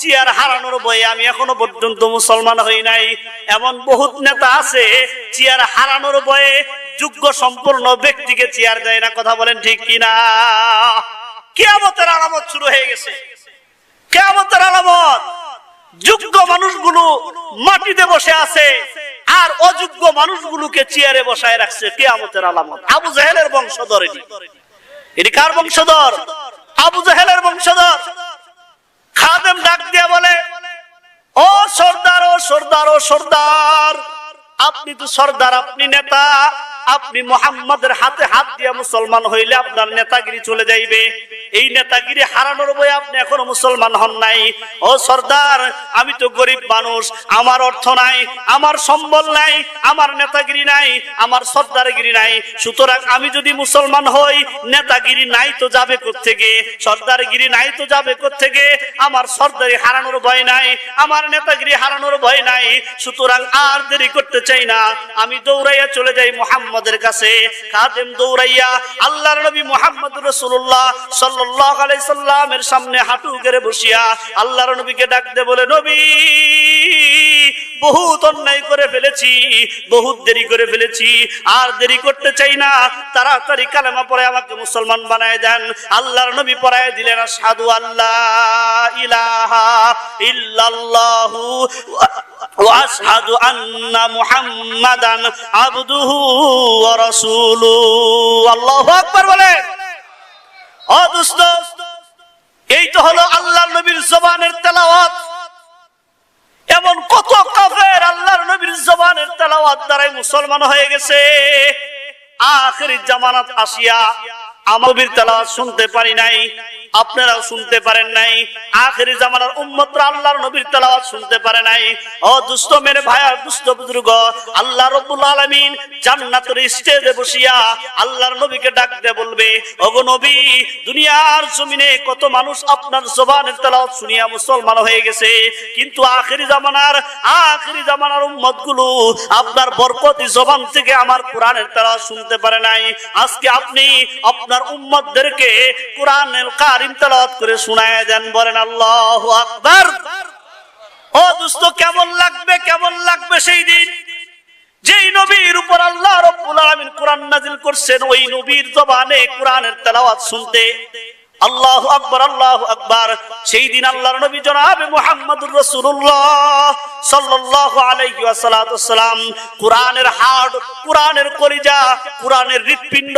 চেয়ার হারানোর ভয়ে আমি এখনো পর্যন্ত মুসলমান হই নাই। এমন বহুত নেতা আছে চেয়ার হারানোর ভয়ে যোগ্য সম্পন্ন ব্যক্তিকে চেয়ার দেয় না। কথা বলেন ঠিক কিনা? কিয়ামতের আলামত শুরু হয়ে গেছে, কিয়ামতের আলামত। যোগ্য মানুষগুলো মাটিতে বসে আছে, আর অযোগ্য মানুষগুলোকে চেয়ারে বসায় রাখছে। কিয়ামতের আলামত। আবু জেহেলের বংশধর এটি। এটি কার বংশধর? আবু জেহেলের বংশধর। খাদেম ডাক দিয়ে বলে, ও সর্দার, ও সর্দার, ও সর্দার, আপনি তো সর্দার, আপনি নেতা, আপনি মুহাম্মাদের হাতে হাত দিয়ে মুসলমান হইলে আপনার নেতাগিরি চলে যাইবে। এই নেতাগিরি হারানোর ভয়ে আপনি এখনো মুসলমান হন নাই। ও সর্দার, আমি তো গরিব মানুষ, আমার অর্থ নাই, আমার সম্বল নাই, আমার নেতাগিরি নাই, আমার সর্দারগিরি নাই। সুতরাং আমি যদি মুসলমান হই, নেতাগিরি নাই তো যাবে কোত্থেকে, সর্দারগিরি নাই তো যাবে কোত্থেকে? আমার সর্দারি হারানোর ভয় নাই, আমার নেতাগিরি হারানোর ভয় নাই। সুতরাং আর দেরি করতে চাই না, আমি দৌড়াইয়া চলে যাই মুহাম্মদের কাছে। খাদেম দৌড়াইয়া আল্লাহর নবী মুহাম্মদুর রাসূলুল্লাহ সাল্লাল্লাহু আলাইহি সাল্লামের সামনে হাঁটু গেড়ে বসিয়া আল্লাহর নবীকে ডাক দিয়ে বলে, নবী, বহুত অন্যায় করে ফেলেছি, বহুত দেরি করে ফেলেছি, আর দেরি করতে চাই না, তাড়াতাড়ি কালেমা পড়ে আমাকে মুসলমান বানায় দেন। আল্লাহর নবী পড়ায় দিলেন, আশহাদু আল্লাহ ইলাহা ইল্লাল্লাহু ওয়া আশহাদু আন্না মুহাম্মাদান আবদুহু ওয়া রাসূলুহু। আল্লাহু আকবার বলে। ও দোস্ত, এই তো হলো আল্লাহর নবীর জবানের তেলাওয়াত। এমন কত কাফের আল্লাহর নবীর জবানের তেলাওয়াত দ্বারাই মুসলমান হয়ে গেছে। আখিরি জামানাত আসিয়া আমার নবীর তেলাওয়াত শুনতে পারি নাই, আপনারাও শুনতে পারেন নাই। আখিরি জামানার উম্মতরা আল্লাহর নবীর তেলাওয়াত শুনতে পারে নাই। ও দুষ্ট মেরে ভাইয়া, দুষ্ট বুজুর্গ, আল্লাহ রাব্বুল আলামিন জান্নাতের স্টেজে বসিয়া আল্লাহর নবীকে ডাক দিয়ে বলবে, ওগো নবী, দুনিয়ার জমিনে কত মানুষ আপনার জবানের তেলাওয়াত শুনিয়া মুসলমান হয়ে গেছে, কিন্তু আখিরি জামানার উম্মতগুলো আপনার বরকতি জবান থেকে আমার কোরআনের তেলাওয়াত শুনতে পারে নাই। আজকে আপনি আপনার উম্মতদেরকে কোরআনের কারিম তেলাওয়াত করে শোনায়া দেন, বলেন আল্লাহু আকবার। ও দোস্ত, কেমন লাগবে সেই দিন যেই নবীর উপর আল্লাহ রাব্বুল আলামিন কোরআন নাযিল করছেন, ওই নবীর জবানে কোরআনের তেলাওয়াত শুনতে। আল্লাহু আকবার, আল্লাহু আকবার। সেই দিন আল্লাহর নবী জনাবে মুহাম্মদুর রাসূলুল্লাহ সাল্লাল্লাহু আলাইহি ওয়াসাল্লাম কোরআনের হাড়, কোরআনের কলিজা, কোরআনের হৃৎপিণ্ড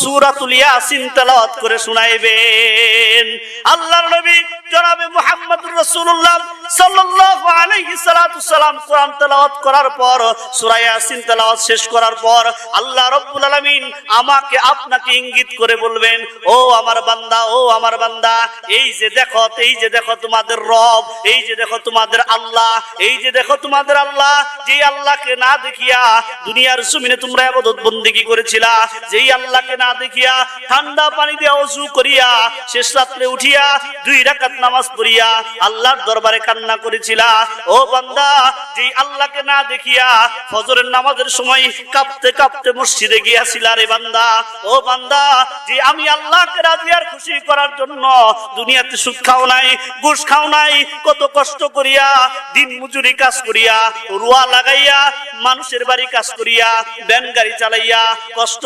সূরাতুল ইয়াসিন তেলাওয়াত করে শোনাইবেন। আল্লাহর নবী জনাবে মুহাম্মদুর রাসূলুল্লাহ সাল্লাল্লাহু আলাইহি সাল্লাম কোরআন তেলাওয়াত করার পর, সূরা ইয়াসিন তেলাওয়াত শেষ করার পর আল্লাহ রাব্বুল আলামিন আমাকে আপনাকে ইঙ্গিত করে বলবেন, ও আমার বান্দা, ও আমার বান্দা, এই যে দেখো তোমাদের রব, এই যে দেখো তোমাদের আল্লাহ, এই যে দেখো তোমাদের আল্লাহ, যেই আল্লাহকে না দেখিয়া দুনিয়ার জমিনে তোমরা ইবাদত বন্দেগী করেছিলা, যেই আল্লাহকে না দেখিয়া ঠান্ডা পানি দিয়ে ওযু করিয়া শেষ রাতে উঠিয়া 2 রাকাত নামাজ পড়িয়া আল্লাহর দরবারে কান্না করেছিলা, ও বান্দা, যেই আল্লাহকে না দেখিয়া ফজরের নামাজের সময় কাঁপতে কাঁপতে মসজিদে গিয়াছিলা রে বান্দা, ও বান্দা, যে আমি আল্লাহকে রাজি আর খুশি করার জন্য দুনিয়াতে সুদ খাও নাই, ঘুষ খাও নাই, কত কষ্ট করিয়া দিন মজুরি কাজ করিয়া, রুয়া লাগাইয়া মানুষের বাড়ি কাজ করিয়া, ভ্যান গাড়ি চালাইয়া কষ্ট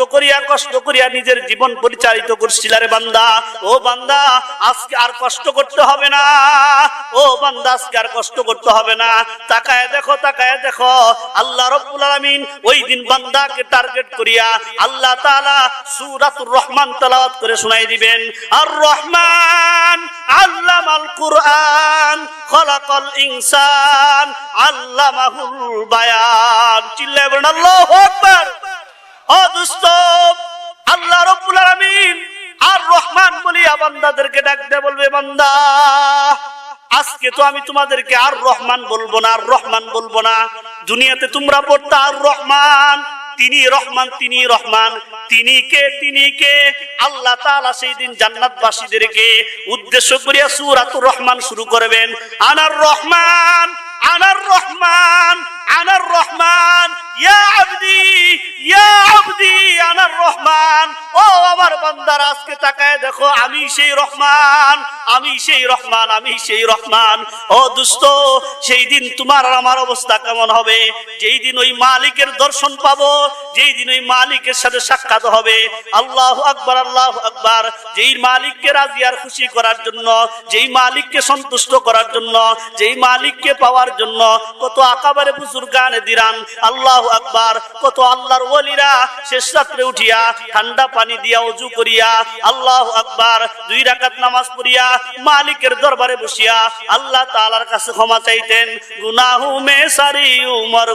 করিয়া নিজের জীবন পরিচালিত করছিল রে বান্দা, ও বান্দা, আজকে আর কষ্ট করতে হবে না, ও বান্দা, আজকে আর কষ্ট করতে হবে না। তাকায় দেখো আল্লাহ রাব্বুল আলামিন ওই দিন বান্দাকে টার্গেট করিয়া আল্লাহ তাআলা সূরাতুর রহমান তেলাওয়াত করে শোনাই দিবেন। আর রহমান আল্লামাল কুরআন খলাকাল ইনসান আল্লামাহুল বায়ান। চিল্লায়ে বলেন আল্লাহু আকবার। ও দোস্ত, আল্লাহ রাব্বুল আলামিন আর রহমান বলিয়া বান্দাদেরকে ডাক দিয়ে বলবে, বান্দা, আজকে তো আমি তোমাদেরকে আর রহমান বলবো না, দুনিয়াতে তোমরা পড়তা আর রহমান, তিনি রহমান, তিনি কে আল্লাহ তাআলা সেই দিন জান্নাতবাসীদেরকে উদ্দেশ্য করিয়া সূরাতুর রহমান শুরু করবেন। আনার রহমান ইয়া আবদি আনার রহমান। ও আমার বান্দারা, আজকে তাকায় দেখো, আমি সেই রহমান। ও দুষ্ট, সেই দিন তোমার আর আমার অবস্থা কেমন হবে? যেই দিন ওই মালিকের দর্শন পাবো, যেই দিন ওই মালিকের সাথে সাক্ষাৎ হবে। আল্লাহু আকবার, আল্লাহু আকবার। যেই মালিককে রাজি আর খুশি করার জন্য, যেই মালিককে সন্তুষ্ট করার জন্য, যেই মালিককে পাওয়ার জন্য কত আকাবারে বুজুর্গানে দিরান, আল্লাহু আকবার, কত আল্লাহর ওলিরা শেষ রাত্রে উঠিয়া ঠান্ডা পানি দিয়া ওযু করিয়া আল্লাহু আকবার 2 রাকাত নামাজ পড়িয়া মালিকের দরবারে বসিয়া আল্লাহ তাআলার কাছে ক্ষমা চাইতেন। গুনাহু মে সারি উমর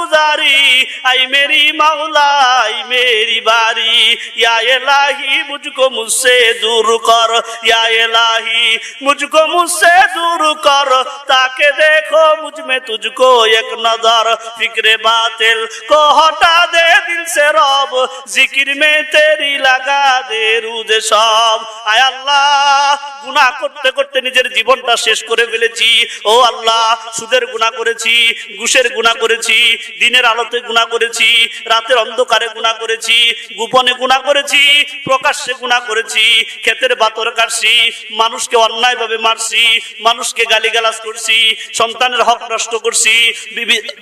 গুজারি আই মেরি মাওলা আই মেরি বারি, ইয়া ইলাহি মুঝকো মুঝসে দূর কর, ইয়া ইলাহি मुझको मुझसे दूर कर, ताके देखो मुझ में तुझको एक नजर, फिक्रे बातिल को हटा दे दिल से रब, जिक्र में तेरी लगा दे रूज सब। आय अल्लाह, गुनाह করতে করতে নিজের জীবনটা শেষ করে ফেলেছি। ও আল্লাহ, সুদের গুনাহ করেছি, ঘুষের গুনাহ করেছি, দিনের আলোতে গুনাহ করেছি, রাতের অন্ধকারে গুনাহ করেছি, গোপনে গুনাহ করেছি, প্রকাশ্যে গুনাহ করেছি, ক্ষেতের বাতর কাটছি, মানুষকে অন্যায় ভাবে মারছি, মানুষকে গালিগালাজ করছি, সন্তানের হক নষ্ট করছি,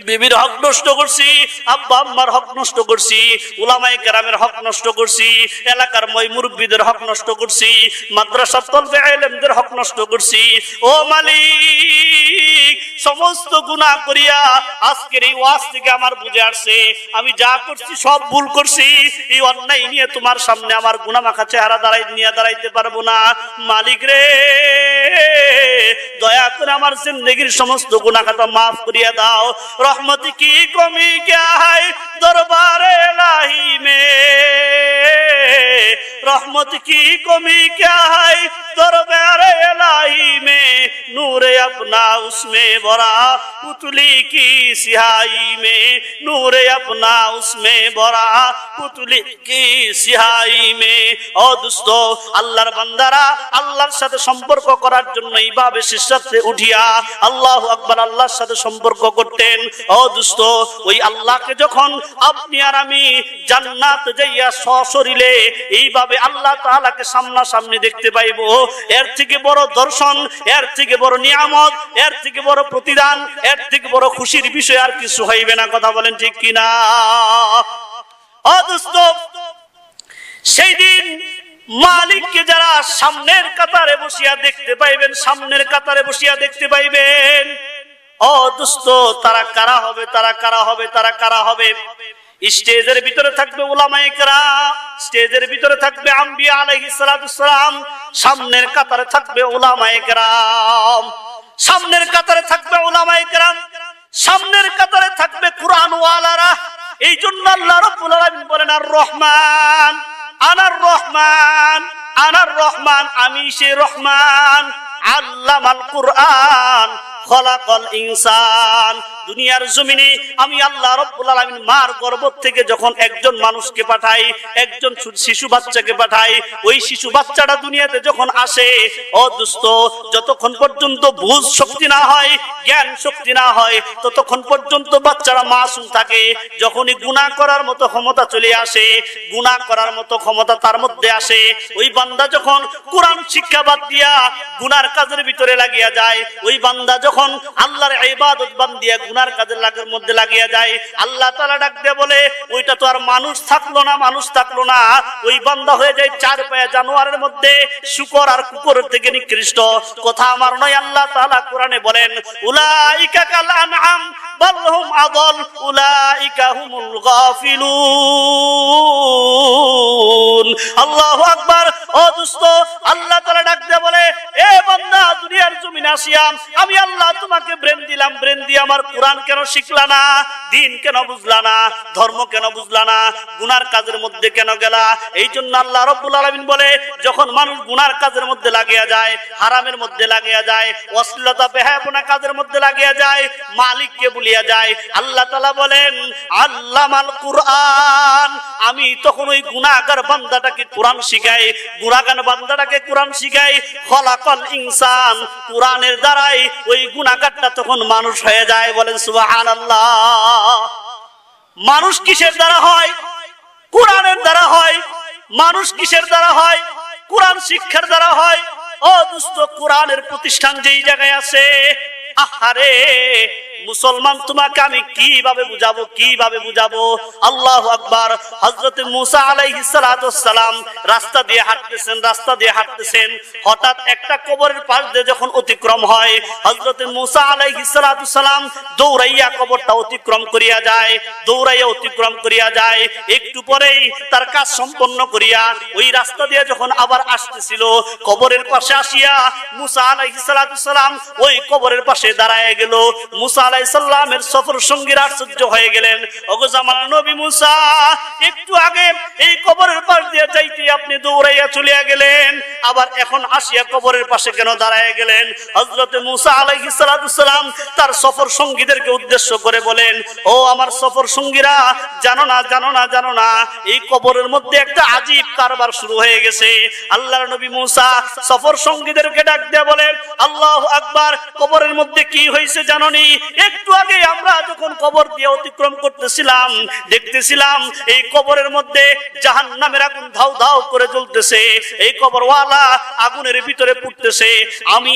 বিবির হক নষ্ট করছি, আব্বা আম্মার হক নষ্ট করছি, উলামায়ে কেরামের হক নষ্ট করছি, এলাকার মুরব্বিদের হক নষ্ট করছি, মাদ্রাসার তলবে ইলমদের হক নষ্ট করছি। ও মালিক, সমস্ত গুনাহ করিয়া আজকের এই ওয়াজ থেকে আমার বুঝে আসছে আমি যা করছি সব ভুল করছি। এই অন্যায় নিয়ে তোমার সামনে আমার গুনাহ মাখা চেহারা দাঁড়াইতে পারবো না। মালিক রে, দয়া করে আমার জিন্দেগির সমস্ত গুনাহ খাতা মাফ করিয়া দাও। রহমত কি কমি क्या है दरबारे इलाही में, रहमत की कमी क्या है दरबारे इलाही में, नूर अपना उसमें भरा पुतली की सिहाई में, नूर अपना उसमें भरा पुतली की सिहाई में। ও দোস্ত, আল্লাহর বান্দারা আল্লাহর সাথে সম্পর্ক করার জন্য এইভাবে শিষ্যত্বে উঠিয়া আল্লাহু আকবার আল্লাহর সাথে সম্পর্ক করতেন। ও দোস্ত, ওই আল্লাহকে যখন আপনি আর আমি জান্নাত যাইয়া সশরীরে এইভাবে আল্লাহ তাআলাকে সামনাসামনি দেখতে পাইব, এর থেকে বড় দর্শন, এর থেকে বড় নিয়ামত, এর থেকে বড় প্রতিদান, এর থেকে বড় খুশির বিষয় আর কিছু হইবে না। কথা বলেন ঠিক কিনা? ও দোস্ত, সেই দিন মালিককে যারা সামনের কাতারে বসিয়া দেখতে পাইবেন, সামনের কাতারে বসিয়া দেখতে পাইবেন, ও দোস্ত, তারা কারা হবে? তারা কারা হবে? তারা কারা হবে? স্টেজের ভিতরে থাকবে উলামায়ে কেরাম, স্টেজের ভিতরে থাকবে আম্বিয়া আলাইহিস সালাতুস সালাম, সামনের কাতারে থাকবে উলামায়ে কেরাম, সামনের কাতারে থাকবে উলামায়ে কেরাম, সামনের কাতারে থাকবে কুরআন ওয়ালারা। এই জন্য আল্লাহ রাব্বুল আলামিন বলেন আর রহমান, আনার রহমান, আনার রহমান, আমি সেই রহমান, আল্লামাল কুরআন খলাকাল ইনসান। দুনিয়ার জমিনে আমি আল্লাহ রাব্বুল আলামিন মার গর্ভ থেকে যখন একজন মানুষকে পাঠাই, একজন শিশু বাচ্চাকে পাঠাই, ওই শিশু বাচ্চাটা দুনিয়াতে যখন আসে, ও দোস্ত, যতক্ষণ পর্যন্ত বুঝ শক্তি না হয়, জ্ঞান শক্তি না হয়, ততক্ষণ পর্যন্ত বাচ্চারা মাসুম থাকে। যখনই গুনাহ করার মতো ক্ষমতা চলে আসে, গুনাহ করার মতো ক্ষমতা তার মধ্যে আসে, ওই বান্দা যখন কোরআন শিক্ষা বাদ দিয়া গুনার কাজের ভিতরে লাগিয়া যায়, ওই বান্দা যখন আল্লাহর ইবাদত বাদ দিয়া গুনার কাজের লাগের মধ্যে লাগিয়া যায়, আল্লাহ তাআলা ডাক দিয়ে বলে ওইটা তো আর মানুষ থাকলো না, মানুষ থাকলো না, ওই বান্দা হয়ে যায় চার পায়া জানোয়ারের মধ্যে, শুকর আর কুকুরের থেকে নিকৃষ্ট। কথা আমার নয়, আল্লাহ তাআলা কোরআনে বলেন উলাইকা কাল আনআম বাল হুম আদল উলাইকা হুমুল গাফিলুন। আল্লাহু আকবার। ও দোস্ত, আল্লাহ তাআলা ডাক দিয়ে বলে এ বান্দা, দুনিয়ার জমিনে আসিয়া আমি আল্লাহ তোমাকে ব্রেন দিলাম, ব্রেন দিয়ে আমার কোরআন কেন শিখলা না, দিন কেন বুঝলা না, ধর্ম কেন বুঝলা না, গুনার কাজের মধ্যে কেন গেলা? এই জন্য আল্লাহ রাব্বুল আলামিন বলে যখন মানুষ গুনার কাজের মধ্যে লাগিয়া যায়, হারামের মধ্যে লাগিয়া যায়, অশ্লীলতা বেহায়াপনা কাজের মধ্যে লাগিয়া যায়, মালিককে ভুলিয়া যায়, আল্লাহ তাআলা বলেন আল্লামাল কুরআন, আমি তখন ওই গুনাহগার বান্দাটাকে কোরআন শিখাই, গুনাহগার বান্দাটাকে কোরআন শিখাই। খলাকাল ইনসান, কোরআনের দ্বারাই ওই গুনাহগারটা তখন মানুষ হয়ে যায়। বলেন সুবহানাল্লাহ। মানুষ কিসের দ্বারা হয়? কোরআনের দ্বারা হয়। মানুষ কিসের দ্বারা হয়? কোরআন শিক্ষার দ্বারা হয়। ও দোস্ত, কোরআনের প্রতিষ্ঠান যেই জায়গায় আছে, আহারে মুসলমান, তোমাকে আমি কিভাবে বুঝাবো, কিভাবে বুঝাবো? আল্লাহু আকবার। হযরত মুসা আলাইহিস সালাতু ওয়াসসালাম রাস্তা দিয়ে হাঁটতেছেন, রাস্তা দিয়ে হাঁটতেছেন, হঠাৎ একটা কবরের পাশ দিয়ে যখন অতিক্রম হয়, হযরত মুসা আলাইহিস সালাতু ওয়াসসালাম দৌড়াইয়া কবরটা অতিক্রম করিয়া যায়, দৌড়াইয়া অতিক্রম করিয়া যায়। একটু পরেই তার কাজ সম্পন্ন করিয়া ওই রাস্তা দিয়ে যখন আবার আসতেছিল, কবরের পাশে আসিয়া মুসা আলাইহিস সালাতু ওয়াসসালাম ওই কবরের পাশে দাঁড়ায় গেল। মুসা আলাইহিস সালামের সফর সঙ্গীরা আশ্চর্য হয়ে গেলেন, ওগো জামানার নবী মুসা, একটু আগে এই কবরের পাশ দিয়ে যাইতে আপনি দৌড়াইয়া চলিয়া গেলেন, আবার এখন আসিয়া কবরের পাশে কেন দাঁড়ায় গেলেন? হযরত মুসা আলাইহিস সালাতু ওয়াসসালাম তার সফর সঙ্গীদেরকে উদ্দেশ্য করে বলেন, ও আমার সফর সঙ্গীরা, জানো না, জানো না, জানো না, এই কবরের মধ্যে একটা আজীব কারবার শুরু হয়ে গেছে। আল্লাহর নবী মুসা সফর সঙ্গীদেরকে ডাক দিয়ে বলেন, আল্লাহু আকবার, কবরের মধ্যে কি হয়েছে জানোনি? একটু আগে আমরা যখন কবর দিয়ে অতিক্রম করতেছিলাম, দেখতেছিলাম এই কবরের মধ্যে জাহান্নামের আগুন ধাউ ধাউ করে জ্বলতেছে, এই কবরওয়ালা আগুনের ভিতরে পুড়তেছে। আমি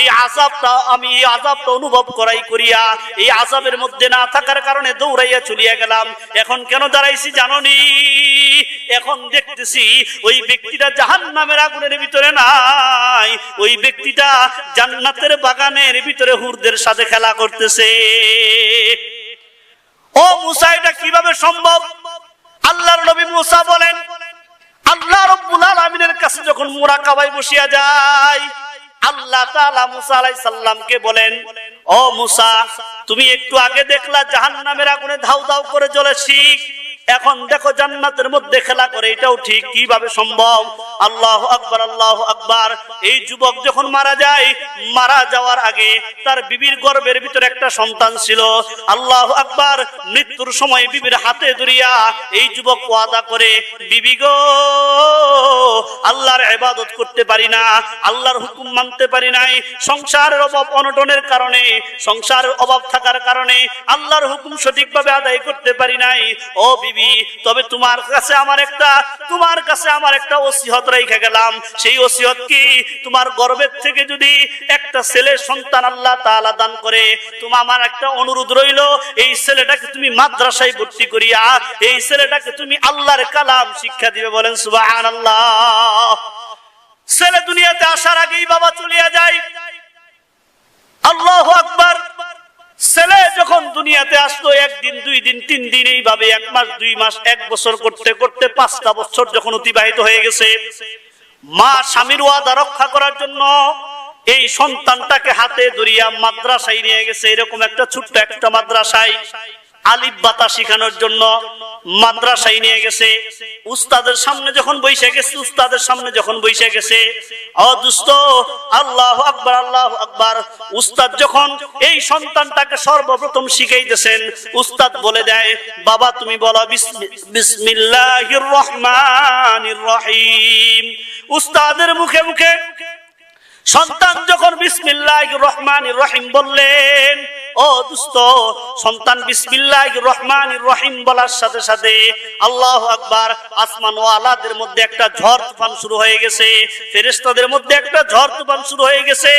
এই আযাবটা অনুভব করিয়া এই আযাবের মধ্যে না থাকার কারণে দৌড়াইয়া চলিয়া গেলাম। এখন কেন দাঁড়াইছি জানোনি? এখন দেখতেছি ওই ব্যক্তিটা জাহান্নামের আগুনের ভিতরে নাই, ওই ব্যক্তিটা জান্নাতের বাগানের ভিতরে হুরদের সাথে খেলা করতেছে। ও মুসা, এটা কিভাবে সম্ভব? আল্লাহর নবী মুসা বলেন, আল্লাহ রাব্বুল আলামিনের কাছে যখন মুরাকাবায় বসিয়া যায়, আল্লাহ তাআলা মুসা আলাইহিস সালামকে বলেন, ও মুসা, তুমি একটু আগে দেখলা জাহান্নামের আগুনে ধাউ ধাউ করে জ্বলেছি, এখন দেখো জান্নাতের মধ্যে খেলা করে, এটাও ঠিক কিভাবে সম্ভব? আল্লাহু আকবার, আল্লাহু আকবার। এই যুবক যখন মারা যায়, মারা যাওয়ার আগে তার বিবির গর্ভের ভিতরে একটা সন্তান ছিল। আল্লাহু আকবার। মৃত্যুর সময় বিবির হাতে ধরিয়া এই যুবক ওয়াদা করে, বিবি গো, আল্লাহর ইবাদত করতে পারি না, আল্লাহর হুকুম মানতে পারি নাই, সংসারের অভাব অনটনের কারণে, সংসারের অভাব থাকার কারণে আল্লাহর হুকুম সঠিকভাবে আদায় করতে পারি নাই। ও বিবি, তবে তোমার কাছে আমার একটা ওসিয়ত রেখে গেলাম। সেই ওসিয়ত কি? তোমার গর্ভের থেকে যদি একটা ছেলে সন্তান আল্লাহ তাআলা দান করে, তোমার আমার একটা অনুরোধ রইল, এই ছেলেটাকে তুমি মাদ্রাসায় ভর্তি করিয়া এই ছেলেটাকে তুমি আল্লাহর কালাম শিক্ষা দিবে। বলেন সুবহানাল্লাহ। ছেলে দুনিয়াতে আসার আগেই বাবা চলিয়া যায়। আল্লাহু আকবার। ছেলে যখন দুনিয়াতে আসলো, একদিন, 2 দিন, 3 দিন, এইভাবে 1 মাস, 2 মাস, 1 বছর করতে করতে 5টা বছর যখন অতিবাহিত হয়ে গেছে, মা স্বামীর ওয়াদা রক্ষা করার জন্য এই সন্তানটাকে হাতে ধরিয়া মাদ্রাসায় নিয়ে গেছে। এরকম একটা ছোট্ট একটা মাদ্রাসায় আলিফ বাতা শিখানোর জন্য মাদ্রাসায় নিয়ে গেছে। উস্তাদের সামনে যখন বসে গেছে, ও দোস্ত, আল্লাহু আকবার, আল্লাহু আকবার। উস্তাদ যখন এই সন্তানটাকে সর্বপ্রথম শিখাইতেছেন, উস্তাদ বলে দেয়, বাবা তুমি বলো বিসমিল্লাহির রহমানির রহিম। উস্তাদের মুখে মুখে সন্তান যখন বিসমিল্লাহির রহমানির রহিম বললেন, ও দোস্ত, সন্তান বিসমিল্লাহির রহমানির রহিম বলার সাথে সাথে আল্লাহু আকবার, আসমান ও আলাদের মধ্যে একটা ঝড় তুফান শুরু হয়ে গেছে। ফেরেশতাদের মধ্যে একটা ঝড় তুফান শুরু হয়ে গেছে।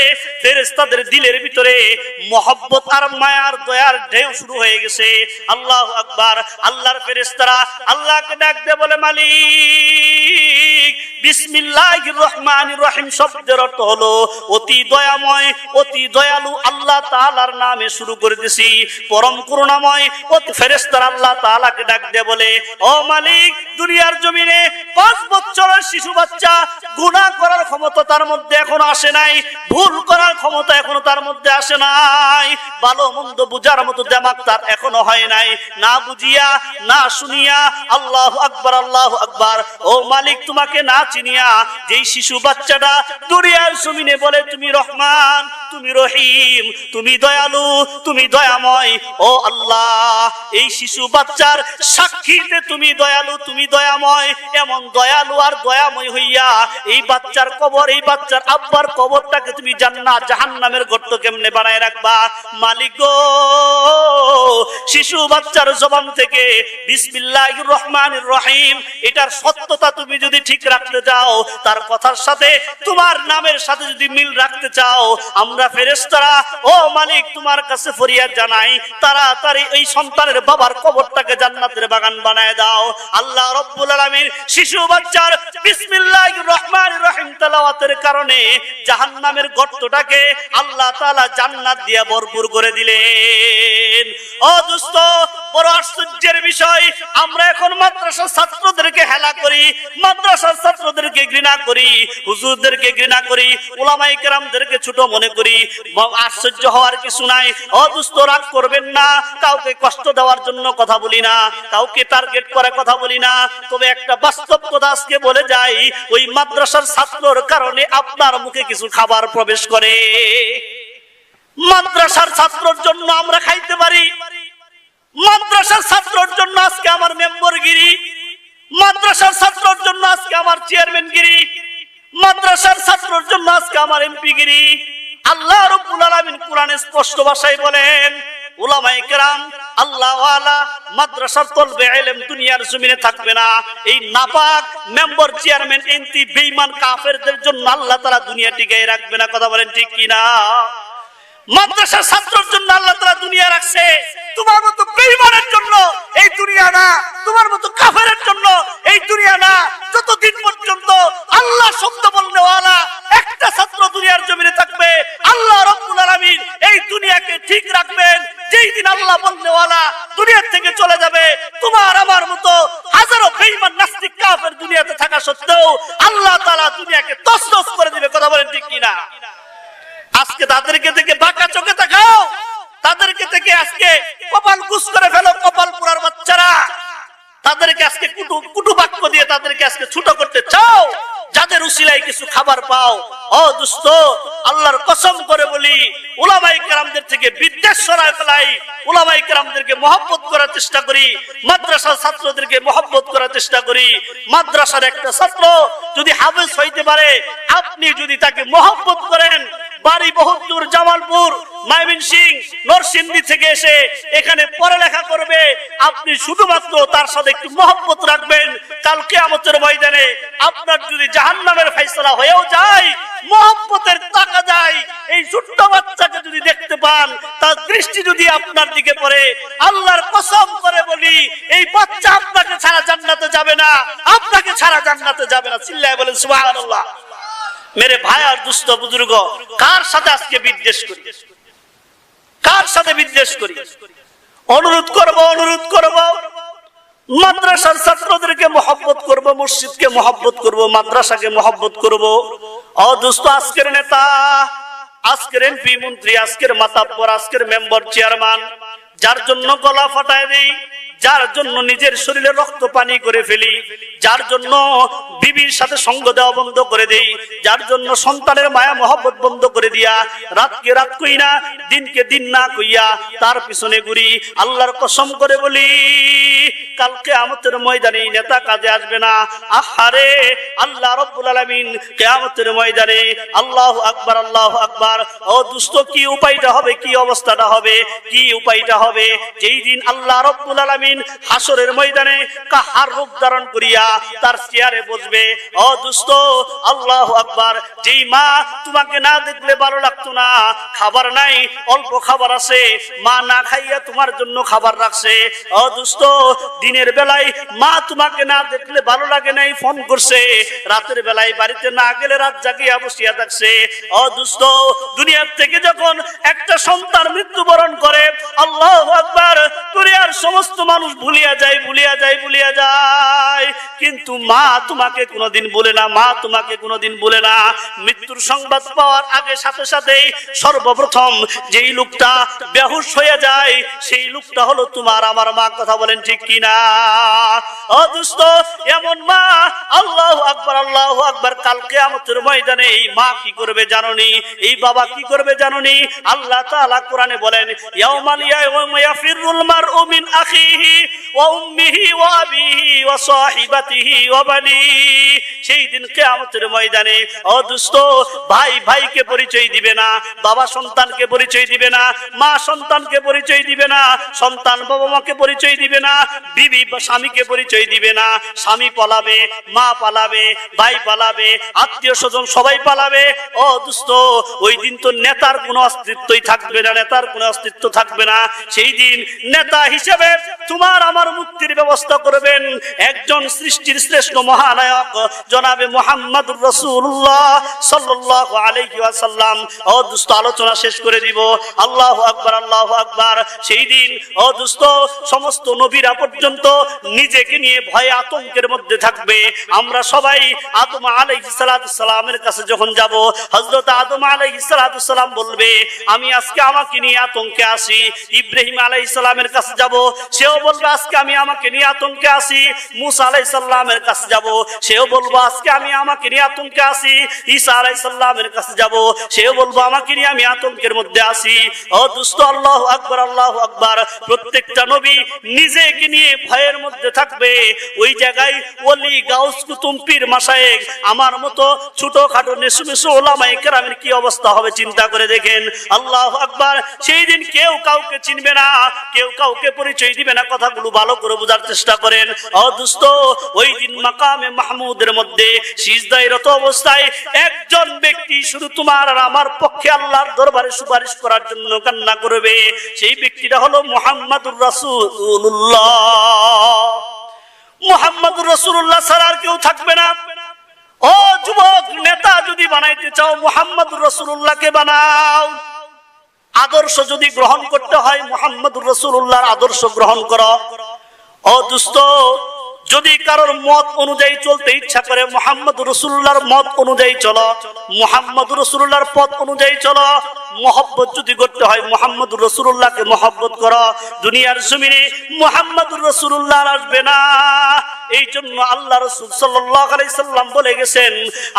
ফেরেশতাদের দিলের ভিতরে মহব্বত আর মায়ার দয়ার ঢেউ শুরু হয়ে গেছে। আল্লাহু আকবার। আল্লাহর ফেরেশতারা আল্লাহকে ডাক দিয়ে বলে, মালিক, বিসমিল্লাহির রহমানির রহিম শব্দের অর্থ হলো অতি দয়াময়, অতি দয়ালু আল্লাহ তাআলার নামে শুরু করে দিছি। পরম করুণাময় ফেরেশতারা আল্লাহ তাআলাকে ডাক দিয়ে বলে, ও মালিক, দুনিয়ার জমিনে 5 বছরের শিশু বাচ্চা গুনাহ করার ক্ষমতা তার মধ্যে এখনো আসে নাই, ভুল করার ক্ষমতা এখনো তার মধ্যে আসে নাই, ভালো মন্দ বুঝার মতো দিমাগ তার এখনো হয় নাই, না বুঝিয়া না শুনিয়া আল্লাহু আকবার, আল্লাহু আকবার। ও মালিক, তোমাকে না চিনিয়া যেই শিশু বাচ্চাটা দুনিয়ার জমিনে বলে তুমি রহমান, তুমি রহিম, তুমি দয়ালু, তুমি দয়াময়, ও আল্লাহ, এই শিশু বাচ্চার সাক্ষীতে তুমি দয়ালু, তুমি দয়াময়, এমন দয়ালু আর দয়াময় হইয়া এই বাচ্চার কবর, এই বাচ্চার আব্বার কবরটাকে তুমি জান্নাত জাহান্নামের গর্ত কেমনে বানায় রাখবা? মালিক গো, শিশু বাচ্চার জবান থেকে বিসমিল্লাহির রহমানির রহিম এটার সত্যতা তুমি যদি ঠিক রাখতে চাও, তার কথার সাথে তোমার নামের সাথে যদি মিল রাখতে চাও, আমরা ফেরেশতারা ও মালিক তোমার কাছে ফরিয়াদ জানাই, তাড়াতাড়ি এই সন্তানের বাবার কবরটাকে জান্নাতের বাগান বানায় দাও। আল্লাহ রাব্বুল আলামিন শিশু বাচ্চার বিসমিল্লাহির রহমানির রহিম তেলাওয়াতের কারণে জাহান্নামের গর্তটাকে আল্লাহ তাআলা জান্নাত দিয়ে ভরপুর করে দিলেন। ও দোস্ত, বড় আশ্চর্যের বিষয়, আমরা এখন মাদ্রাসার ছাত্রদেরকে হেলা করি, মাদ্রাসার ছাত্রদেরকে ঘৃণা করি, হুজুরদেরকে ঘৃণা করি, উলামায়ে কেরামদেরকে ছোট মনে করি। আশ্চর্য হওয়ার কিছু নাই। ও দোস্ত, রাগ করবেন না, কাউকে কষ্ট দেওয়ার জন্য কথা বলি না, কাউকে টার্গেট করে কথা বলি না, তবে একটা বাস্তব কথা আজকে বলে যাই, ওই মাদ্রাসার ছাত্রর কারণে আপনার মুখে কিছু খাবার প্রবেশ করে। মাদ্রাসার ছাত্রর জন্য আমরা খাইতে পারি, মাদ্রাসার ছাত্রর জন্য আজকে আমার মেম্বরগিরি, মাদ্রাসার ছাত্রর জন্য আজকে আমার চেয়ারম্যানগিরি, মাদ্রাসার ছাত্রর জন্য আজকে আমার এমপিগিরি। আল্লাহ রাব্বুল আলামিন কোরআনে স্পষ্ট ভাষায় বলেন, উলামায়ে কেরাম, আল্লাহ ওয়ালা মাদ্রাসার তলবে ইলম দুনিয়ার জমিনে থাকবে না। এই নাপাক মেম্বার, চেয়ারম্যান, এমপি, বেঈমান কাফেরদের জন্য আল্লাহ তাআলা দুনিয়া টিকায় রাখবে না। কথা বলেন ঠিক কি না? মাদ্রাসার ছাত্রের জন্য আল্লাহ তাআলা দুনিয়া রাখছে, তোমার মতো বেঈমানের জন্য এই দুনিয়া না, তোমার মতো কাফেরের জন্য এই দুনিয়া না। যতদিন পর্যন্ত আল্লাহ শব্দ বলনে ওয়ালা একটা ছাত্র দুনিয়ার জমিনে থাকবে, আল্লাহ রাব্বুল আলামিন এই দুনিয়াকে ঠিক রাখবেন। যেই দিন আল্লাহ বলনে ওয়ালা দুনিয়া থেকে চলে যাবে, তোমার আমার মতো হাজারো বেঈমান নাস্তিক কাফের দুনিয়াতে থাকা সত্ত্বেও আল্লাহ তাআলা দুনিয়াকে তছনছ করে দিবে। কথা বলেন ঠিক কি না? আজকে তাদেরকে থেকে বাঁকা চোখে তাকাও, তাদেরকে থেকে আজকে কপাল কুঁচ করে ফেলো, কপাল পুরার বাচ্চারা। তাদেরকে আজকে কুটু বাক্য দিয়ে তাদেরকে আজকে ছোট করতে চাও, যাদের উসিলায় কিছু খাবার পাও। ও দোস্ত, আল্লাহর কসম করে বলি, উলামায়ে কেরামদের থেকে বিদ্বেষ সরায় ফেলাই, উলামায়ে কেরামদেরকে মহব্বত করার চেষ্টা করি, মাদ্রাসার ছাত্রদেরকে মহব্বত করার চেষ্টা করি। মাদ্রাসার একটা ছাত্র যদি হাফেজ হইতে পারে, আপনি যদি তাকে মহব্বত করেন, বাড়ি বহুত দূর, জামালপুর, ময়মনসিংহ, নরসিংদী থেকে এসে এখানে পড়ালেখা করবে, আপনি শুধুমাত্র তার সাথে একটু মহব্বত রাখবেন। কাল কিয়ামতের ময়দানে আপনার যদি জাহান্নামের ফয়সালা হয়েও যায়, মহব্বতের টাকা যায়, এই ছোট্ট বাচ্চাকে যদি দেখতে পান, তার দৃষ্টি যদি আপনার দিকে পড়ে, আল্লাহর কসম করে বলি, এই বাচ্চা আপনাকে ছাড়া জান্নাতে যাবে না, আপনাকে ছাড়া জান্নাতে যাবে না। চিল্লায় বলেন সুবহানাল্লাহ। মেরে ভাই আর দুস্থ বুজুর্গ, কার সাথে আজকে বিদ্বেষ করি, কার সাথে বিদ্বেষ করি? অনুরোধ করব মাদ্রাসার ছাত্রদেরকে মহব্বত করব, মসজিদকে মহব্বত করব, মাদ্রাসাকে মহব্বত করব। ও দোস্ত, আজকের নেতা, আজকের এমপি মন্ত্রী, আজকের মাতাব্বর, আজকের মেম্বার চেয়ারম্যান, যার জন্য গলা ফাটায় দেই, যার জন্য নিজের শরীরে রক্ত পানি করে ফেলি, যার জন্য বিবির সাথে সঙ্গ দেওয়া বন্ধ করে দেই, যার জন্য সন্তানের মায়া মহব্বত বন্ধ করে দিয়া, রাতকে রাত কই না, দিনকে দিন না কইয়া তার পিছনে ঘুরি, আল্লাহর কসম করে বলি, কালকে কিয়ামতের ময়দানে নেতা কাজে আসবে না। আহারে, আল্লাহ রাব্বুল আলামিন কিয়ামতের ময়দানে, আল্লাহু আকবার, আল্লাহু আকবার। ও দোস্ত, কি উপায়টা হবে, কি অবস্থাটা হবে, কি উপায়টা হবে? যেই দিন আল্লাহ রাব্বুল আলামিন হাসরের ময়দানে কাহার রূপ ধারণ করিয়া তার চেয়ারে বসবে। ও দোস্ত, আল্লাহু আকবার। যেই মা তোমাকে না দেখলে ভালো লাগতো না, খাবার নাই, অল্প খাবার আছে, মা না খাইয়া তোমার জন্য খাবার রাখছে। ও দোস্ত, দিনের বেলায় মা তোমাকে না দেখলে ভালো লাগে নাই, ফোন করছে, রাতের বেলায় বাড়িতে না গেলে রাত জাগিয়া বসিয়া থাকছে। ও দোস্ত, দুনিয়ার থেকে যখন একটা সন্তান মৃত্যুবরণ করে, আল্লাহু আকবার, দুনিয়ার সমস্ত মানুষ ভুলিয়া যায়, কিন্তু মা তোমাকে কোনোদিন বলে না, মা তোমাকে কোনোদিন বলে না। মৃত্যুর সংবাদ পাওয়ার আগে সাথে সাথেই সর্বপ্রথম যেই লোকটা বেহুশ হয়ে যায়, সেই লোকটা হলো তোমার আমার মা। কথা বলেন ঠিক কিনা? ও দোস্ত, এমন মা, আল্লাহু আকবার, আল্লাহু আকবার, কাল কিয়ামতের ময়দানে এই মা কি করবে জানোনি? এই বাবা কি করবে জানোনি? আল্লাহ তাআলা কোরআনে বলেন, ইয়াউমাল ইয়াফিরুল মারউ মিন আখিহি ওয়া উম্মিহি ওয়া আবিহি ওয়া সাহিবাতিহি ওয়া বানিহি। সেই দিন কিয়ামতের ময়দানে, ও দোস্ত, ভাই ভাইকে পরিচয় দিবে না, বাবা সন্তানকে পরিচয় দিবে না, মা সন্তানকে পরিচয় দিবে না, সন্তান বাবা মাকে পরিচয় দিবে না, বিবি স্বামীকে পরিচয় দিবে না, স্বামী পালাবে, মা পালাবে, ভাই পালাবে, আত্মীয় স্বজন সবাই পালাবে। ও দোস্ত, ওই দিন তো নেতার কোনো অস্তিত্বই থাকবে না, নেতার কোনো অস্তিত্ব থাকবে না। সেই দিন নেতা হিসেবে তোমার আমার মুক্তির ব্যবস্থা করবেন একজন সৃষ্টির শ্রেষ্ঠ মহানায়ক জনাবে মুহাম্মদুর রাসূলুল্লাহ সাল্লাল্লাহু আলাইহি ওয়াসাল্লাম। ও দোস্ত, আলোচনা শেষ করে দিব। আল্লাহু আকবার, আল্লাহু আকবার। সেই দিন, ও দোস্ত, সমস্ত নবীরা পর্যন্ত নিজেকে নিয়ে ভয়ে আতঙ্কের মধ্যে থাকবে। আমরা সবাই আদম আলাইহিস সালামের কাছে যখন যাব, হযরত আদম আলাইহিস সালাম বলবে, আমি আজকে আমাকে নিয়ে আতঙ্কে আছি। ইব্রাহিম আলাইহিস সালামের কাছে যাব, সেও বলবে আজকে আমি আমাকে নিয়ে আতঙ্কে আছি। মুসা আলাইহিস সালামের কাছে যাব, সেও বলবো আজকে আমি আমাকে নিয়ে আতঙ্কে আছি। ঈসা আলাইহিস সালামের কাছে যাব, সেও বলবো আমাকে নিয়ে আমি আতঙ্কের মধ্যে আছি। ও দোস্ত, আল্লাহু আকবার, আল্লাহু আকবার। প্রত্যেকটা নবী নিজেকে নিয়ে ভয়ের মধ্যে থাকবে। ওই জায়গায় ওলি, গাউস, কুতুব, পীর, মাশায়েখ, আমার মতো ছোটখাটো নেসুমেসু ওলামায়ে কেরামের কি অবস্থা হবে চিন্তা করে দেখেন। আল্লাহু আকবার। সেই দিন কেউ কাউকে চিনবে না, কেউ কাউকে পরিচয় দিবে না। কথাগুলো ভালো করে বোঝার চেষ্টা করেন। ও দোস্ত, ওই দিন মাকামে মাহমুদের মধ্যে সিজদায়রত অবস্থায় একজন ব্যক্তি শুধু তোমার আর আমার পক্ষে আল্লাহর দরবারে সুপারিশ করার জন্য কান্না করবে। সেই ব্যক্তিটা হলো মুহাম্মাদুর রাসূলুল্লাহ। মুহাম্মাদুর রাসূলুল্লাহ ছাড়া আর কেউ থাকবে না। ও যুবক, নেতা যদি বানাইতে চাও, মুহাম্মাদুর রাসূলুল্লাহকে বানাও। আদর্শ যদি গ্রহণ করতে হয়, মুহাম্মাদুর রাসূলুল্লাহর আদর্শ গ্রহণ করো। ও দোস্ত, যদি কারোর মত অনুযায়ী চলতে ইচ্ছা করে মুহাম্মদ রাসূলুল্লাহর মত অনুযায়ী চলো, মুহাম্মদ রাসূলুল্লাহর পথ অনুযায়ী চলো। মহব্বত যদি করতে হয় মুহাম্মদ রাসূলুল্লাহকে মহব্বত করো। দুনিয়ার জমিনে মুহাম্মদ রাসূলুল্লাহ আসবে না। এই জন্য আল্লাহ রাসূল সাল্লাল্লাহু আলাইহি সাল্লাম বলে গেছেন,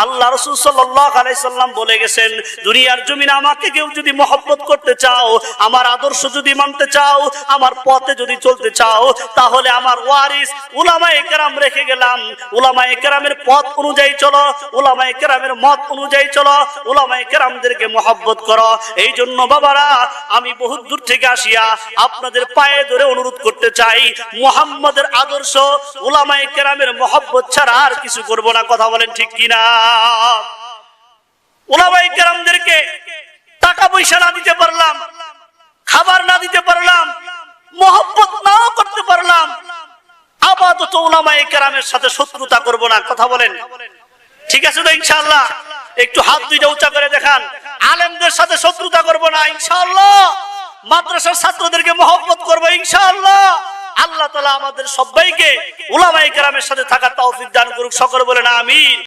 আল্লাহ রাসূল সাল্লাল্লাহু আলাইহি সাল্লাম বলে গেছেন, দুনিয়ার জমিনে আমাকে কেউ যদি মহব্বত করতে চাও, আমার আদর্শ যদি মানতে চাও, আমার পথে যদি চলতে চাও, তাহলে আমার ওয়ারিস উলামায়ে কেরাম রেখে গেলাম, উলামায়ে কেরামের পথ অনুযায়ী চলো, উলামায়ে কেরামের মত অনুযায়ী চলো, উলামায়ে কেরামদেরকে মহব্বত করো। এই জন্য বাবারা, আমি বহুত দূর থেকে আসিয়া আপনাদের পায়ে ধরে অনুরোধ করতে চাই, মুহাম্মাদের আদর্শ উলামায়ে কেরামের মহব্বত ছাড়া আর কিছু করব না। কথা বলেন ঠিক কিনা? উলামায়ে কেরামদেরকে টাকা পয়সা না দিতে পারলাম, খাবার না দিতে পারলাম, মহব্বত নাও করতে পারলাম, আপাতত উলামায়ে কেরামের সাথে শত্রুতা করব না। কথা বলেন ঠিক আছে তো ইনশাআল্লাহ? একটু হাত দুইটা উঁচা করে দেখান। আলেমদের সাথে শত্রুতা করব না ইনশাআল্লাহ। মাদ্রাসার ছাত্রদেরকে মহব্বত করব ইনশাআল্লাহ। আল্লাহ তাআলা আমাদের সবাইকে উলামায়ে কেরামের সাথে থাকার তৌফিক দান করুক। সকলে বলেন আমিন।